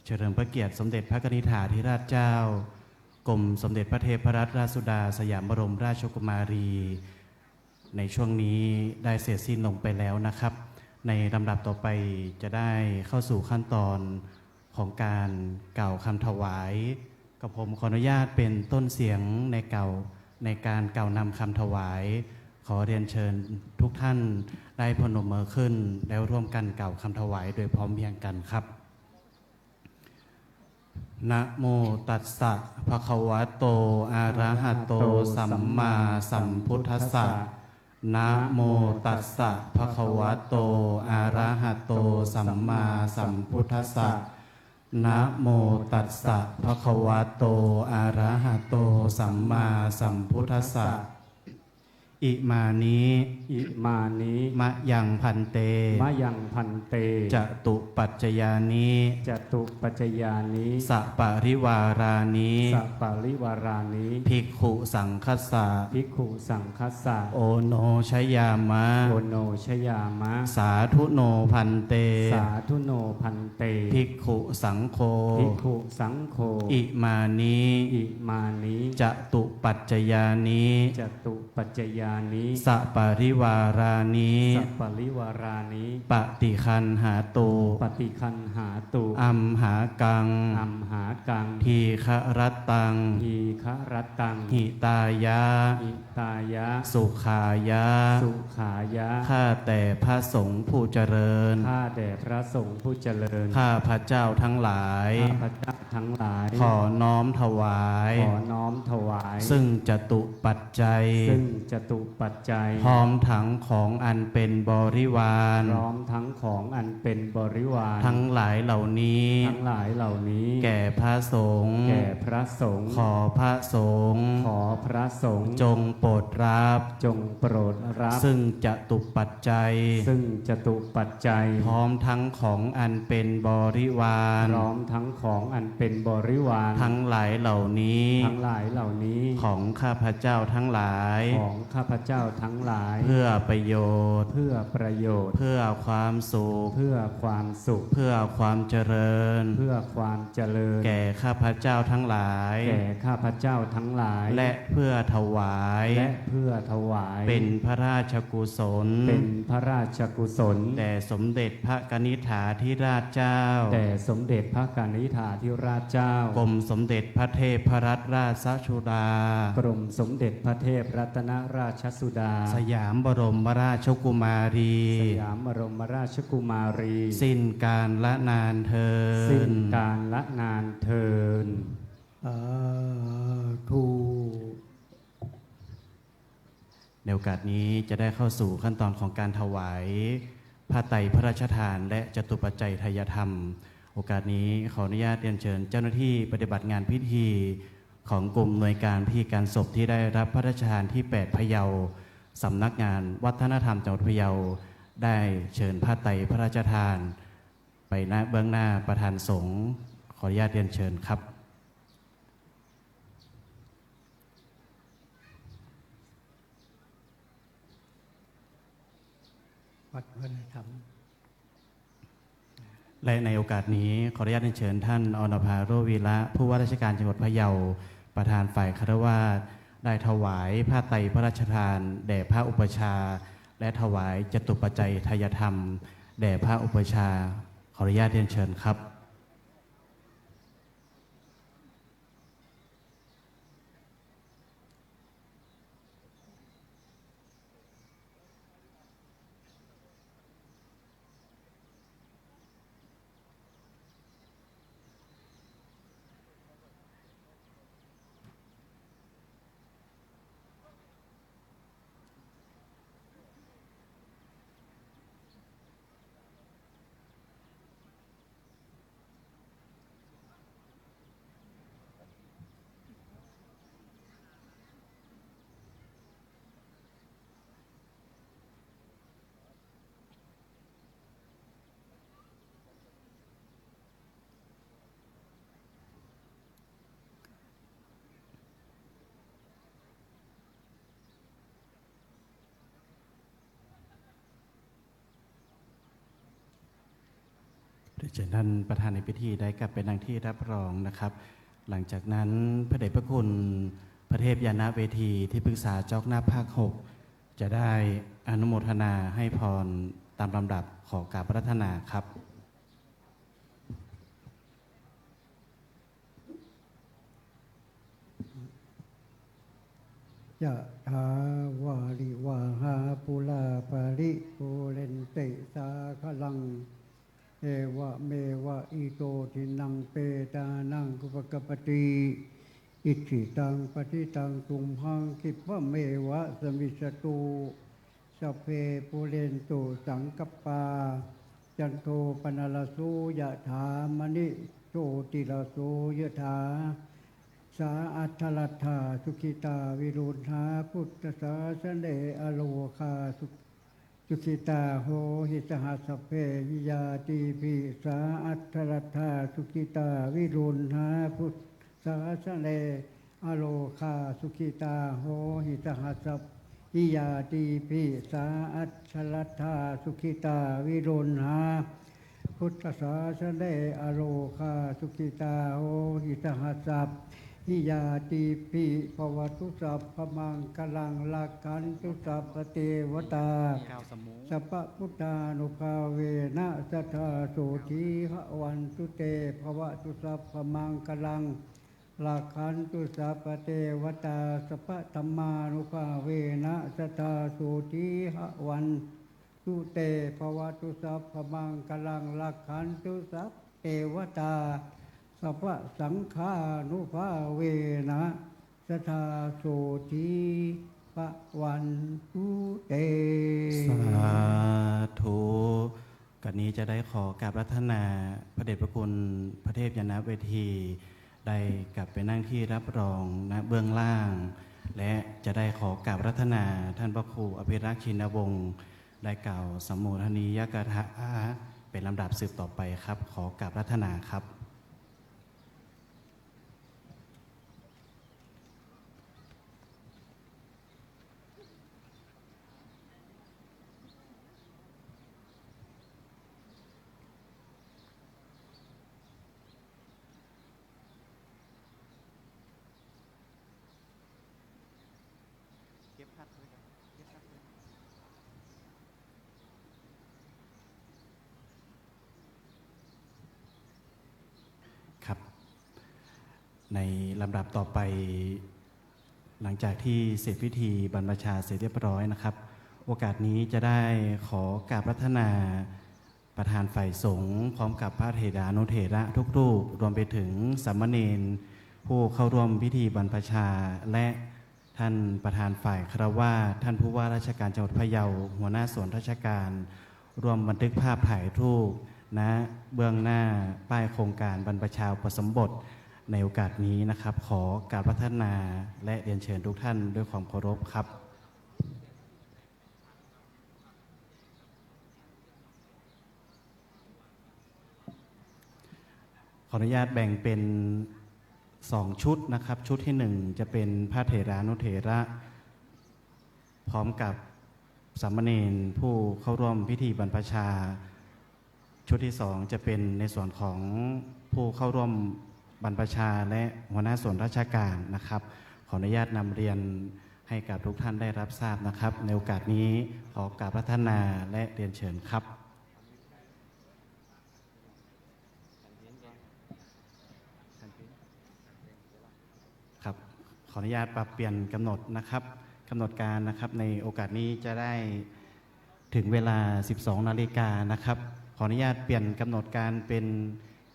เฉลิมพระเกียรติสมเด็จพระนิธิาธิราชเจ้ากรมสมเด็จพระเทพรัตนราชสุดาสยามบรมราชกุมารี ในช่วงนี้ได้เสร็จสิ้นลงไปแล้วนะครับ ในลำดับต่อไปจะได้เข้าสู่ขั้นตอนของการกล่าวคำถวายกับผมขออนุญาตเป็นต้นเสียงในการกล่าวนำคำถวาย ขอเรียนเชิญทุกท่านได้พนมมือขึ้นแล้วร่วมกันกล่าวคำถวายโดยพร้อมเพรียงกันครับนะโมตัสสะภะคะวะโตอะระหะโตสัมมาสัมพุทธัสสะนะโมตัสสะภะคะวะโตอะระหะโตสัมมาสัมพุทธัสสะนะโมตัสสะภะคะวะโตอะระหะโตสัมมาสัมพุทธัสสะอิมานิ อิมานิ มะยังพันเต มะยังพันเต จตุปัจจยานิ จตุปัจจยานิ สัปะริวารานิ สัปปาริวารานิ ภิกขุสังคัสสะ ภิกขุสังคัสสะ โอโนชยามะ โอโนชยามะ สาธุโนพันเต สาธุโนพันเต ภิกขุสังโฆ ภิกขุสังโฆ อิมานิ อิมานิ จตุปัจจยานิ จตุปัจจยานิ สัปะริวารานิ สัปปาริวารานิ ปฏิคันหาตุ ปฏิคันหาตุ อัมหากัง อัมหากัง ทีฆรัตตัง ทีฆรัตตัง หิตายะ อิตายะ สุขายะ สุขายะ ข้าแต่พระสงฆ์ผู้เจริญ ข้าแด่พระสงฆ์ผู้เจริญ ข้าพระเจ้าทั้งหลาย ข้าพระเจ้าทั้งหลาย ขอน้อมถวาย ขอน้อมถวาย ซึ่งจตุปัจจัย ซึ่ง จตุปัจจัย พร้อมทั้งของอันเป็นบริวาร พร้อมทั้งของอันเป็นบริวาร ทั้งหลายเหล่านี้ ทั้งหลายเหล่านี้ แก่พระสงฆ์ แก่พระสงฆ์ ขอพระสงฆ์ ขอพระสงฆ์ จงโปรดรับ จงโปรดรับ ซึ่งจตุปัจจัย ซึ่งจตุปัจจัย พร้อมทั้งของอันเป็นบริวาร พร้อมทั้งของอันเป็นบริวาร ทั้งหลายเหล่านี้ ทั้งหลายเหล่านี้ ของข้าพเจ้าทั้งหลาย ของข้าพเจ้าทั้งหลาย เพื่อประโยชน์ เพื่อประโยชน์ เพื่อความสุข เพื่อความสุข เพื่อความเจริญ เพื่อความเจริญ แก่ข้าพเจ้าทั้งหลาย แก่ข้าพเจ้าทั้งหลาย และเพื่อถวาย และเพื่อถวาย เป็นพระราชกุศล เป็นพระราชกุศล แด่สมเด็จพระกนิษฐาธิราชเจ้า แด่สมเด็จพระกนิษฐาธิราชเจ้าก รมสมเด็จพระเทพรัตนราชสุดาก รมสมเด็จพระเทพรัตนราชสุดา สยามบรมราชกุมารี สยามบรมราชกุมารี สิ้นการละนานเทิ สิ้น น การละนานเทิน สาธุ ในโอกาสนี้จะได้เข้าสู่ขั้นตอนของการถวายผ้าไตรพระราชทาน และจตุปัจจัยทายธรรม โอกาสนี้ขออนุญาตเรียนเชิญเจ้าหน้าที่ปฏิบัติงานพิธีของกลุ่มหน่วยการพิธีการศพที่ได้รับพระราชทานที่ 8 พะเยาสำนักงานวัฒนธรรมจังหวัดพะเยาได้เชิญผ้าไตรพระราชทาน ไปณเบื้องหน้าประธานสงฆ์ขออนุญาตเรียนเชิญครับ วัดวัฒนธรรม และในโอกาสนี้ขออนุญาตเรียนเชิญท่านอรภาโรวีระผู้ว่าราชการจังหวัดพะเยาประธานฝ่ายคารวาสได้ถวายผ้าไตรพระราชทานแด่พระอุปชฌาย์และถวายจตุปัจจัยทายธรรมแด่พระอุปชฌาย์ขออนุญาตเรียนเชิญครับ เดี๋ยวเชิญท่านประธานในพิธีได้กลับไปนั่งที่รับรองนะครับ หลังจากนั้นพระเดชพระคุณพระเทพยานาเวทีที่ปรึกษาเจ้าคณะภาค 6 จะได้อนุโมทนาให้พรตามลำดับขอกราบพระรัตนาครับ ยะถาวาริวาหาปุลาปาริปุเรนเตสาคลังเอวะเมวะอิโตทินังเปตานังกุปกปติอิจิตังปฏิตังตุมหังคิปะเมวะสมิสตุสัพเพปุเรนตุสังกปปาจันโทปนลสูยะถามณิโชติลสูยะถาสาอัตถลัตถาสุขิตาวิรุณหาพุทธศาสเนอโลคาสุขิตาโหหิสหัสเพหิยาติภิสาอัตถลัตถาสุขิตาวิรุณหาพุทธศาสเนอโลคาสุขิตาโหหิสหัสหิยาติภิสาอัตถลัตถาสุขิตาวิรุณหาพุทธศาสเนอโลคาสุขิตาโหหิสหัสหิยาติปิภวตุสัพพมังคลังลักขันตุสัพพเทวตาสัพพพุทธานุภาเวนะสัทธาโสธีหวันตุเตภวตุสัพพมังคลังลักขันตุสัพพเทวตาสัพพธรรมานุภาเวนะสัทธาโสธีหวันตุเตภวตุสัพพมังคลังลักขันตุสัพพเทวตาสัพพสังฆานุภาเวนะสัทธาโสธี ปะวันตุเต สาธุกันนี้จะได้ขอกราบรัตนาพระเดชพระคุณพระเทพยานเวทีได้กลับไปนั่งที่รับรองณเบื้องล่าง และจะได้ขอกราบรัตนาท่านพระครูอภิรักษ์ชินวงศ์ได้กล่าวสัมโมทนียกถาเป็นลำดับสืบต่อไปครับ ขอกราบรัตนาครับ ครับในลำดับต่อไปหลังจากที่เสร็จพิธีบรรพชาเสร็จเรียบร้อยนะครับ โอกาสนี้จะได้ขอกราบรัตนาประธานฝ่ายสงฆ์พร้อมกับพระเถรานุเถระทุกรูปรวมไปถึงสามเณรผู้เข้าร่วมพิธีบรรพชาและท่านประธานฝ่ายคฤหัสถ์ท่านผู้ว่าราชการจังหวัดพะเยาหัวหน้าส่วนราชการร่วมบันทึกภาพถ่ายรูปณเบื้องหน้าป้ายโครงการบรรพชาอุปสมบทในโอกาสนี้นะครับ ขอกราบพัฒนาและเรียนเชิญทุกท่านด้วยความเคารพครับขออนุญาตแบ่งเป็น2ชุดนะครับ ชุดที่1จะเป็นพระเถรานุเถระพร้อมกับสามเณรผู้เข้าร่วมพิธีบรรพชาชุดที่2จะเป็นในส่วนของผู้เข้าร่วมบรรพชาและหัวหน้าส่วนราชการนะครับ ขออนุญาตนำเรียนให้กับทุกท่านได้รับทราบนะครับในโอกาสนี้ขอกราบพัฒนาและเรียนเชิญครับครับขออนุญาตปรับเปลี่ยนกำหนดนะครับกำหนดการนะครับในโอกาสนี้จะได้ถึงเวลา 12 นาฬิกานะครับขออนุญาตเปลี่ยนกำหนดการเป็น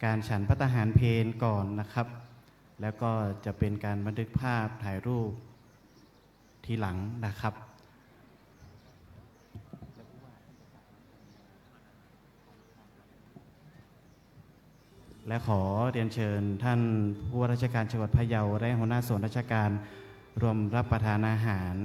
การฉันภัตตาหารเพลก่อนนะครับแล้วก็จะเป็นการบันทึกภาพถ่ายรูปทีหลังนะครับและขอเรียนเชิญท่านผู้ว่าราชการจังหวัดพะเยาและหัวหน้าส่วนราชการรวมรับประทานอาหาร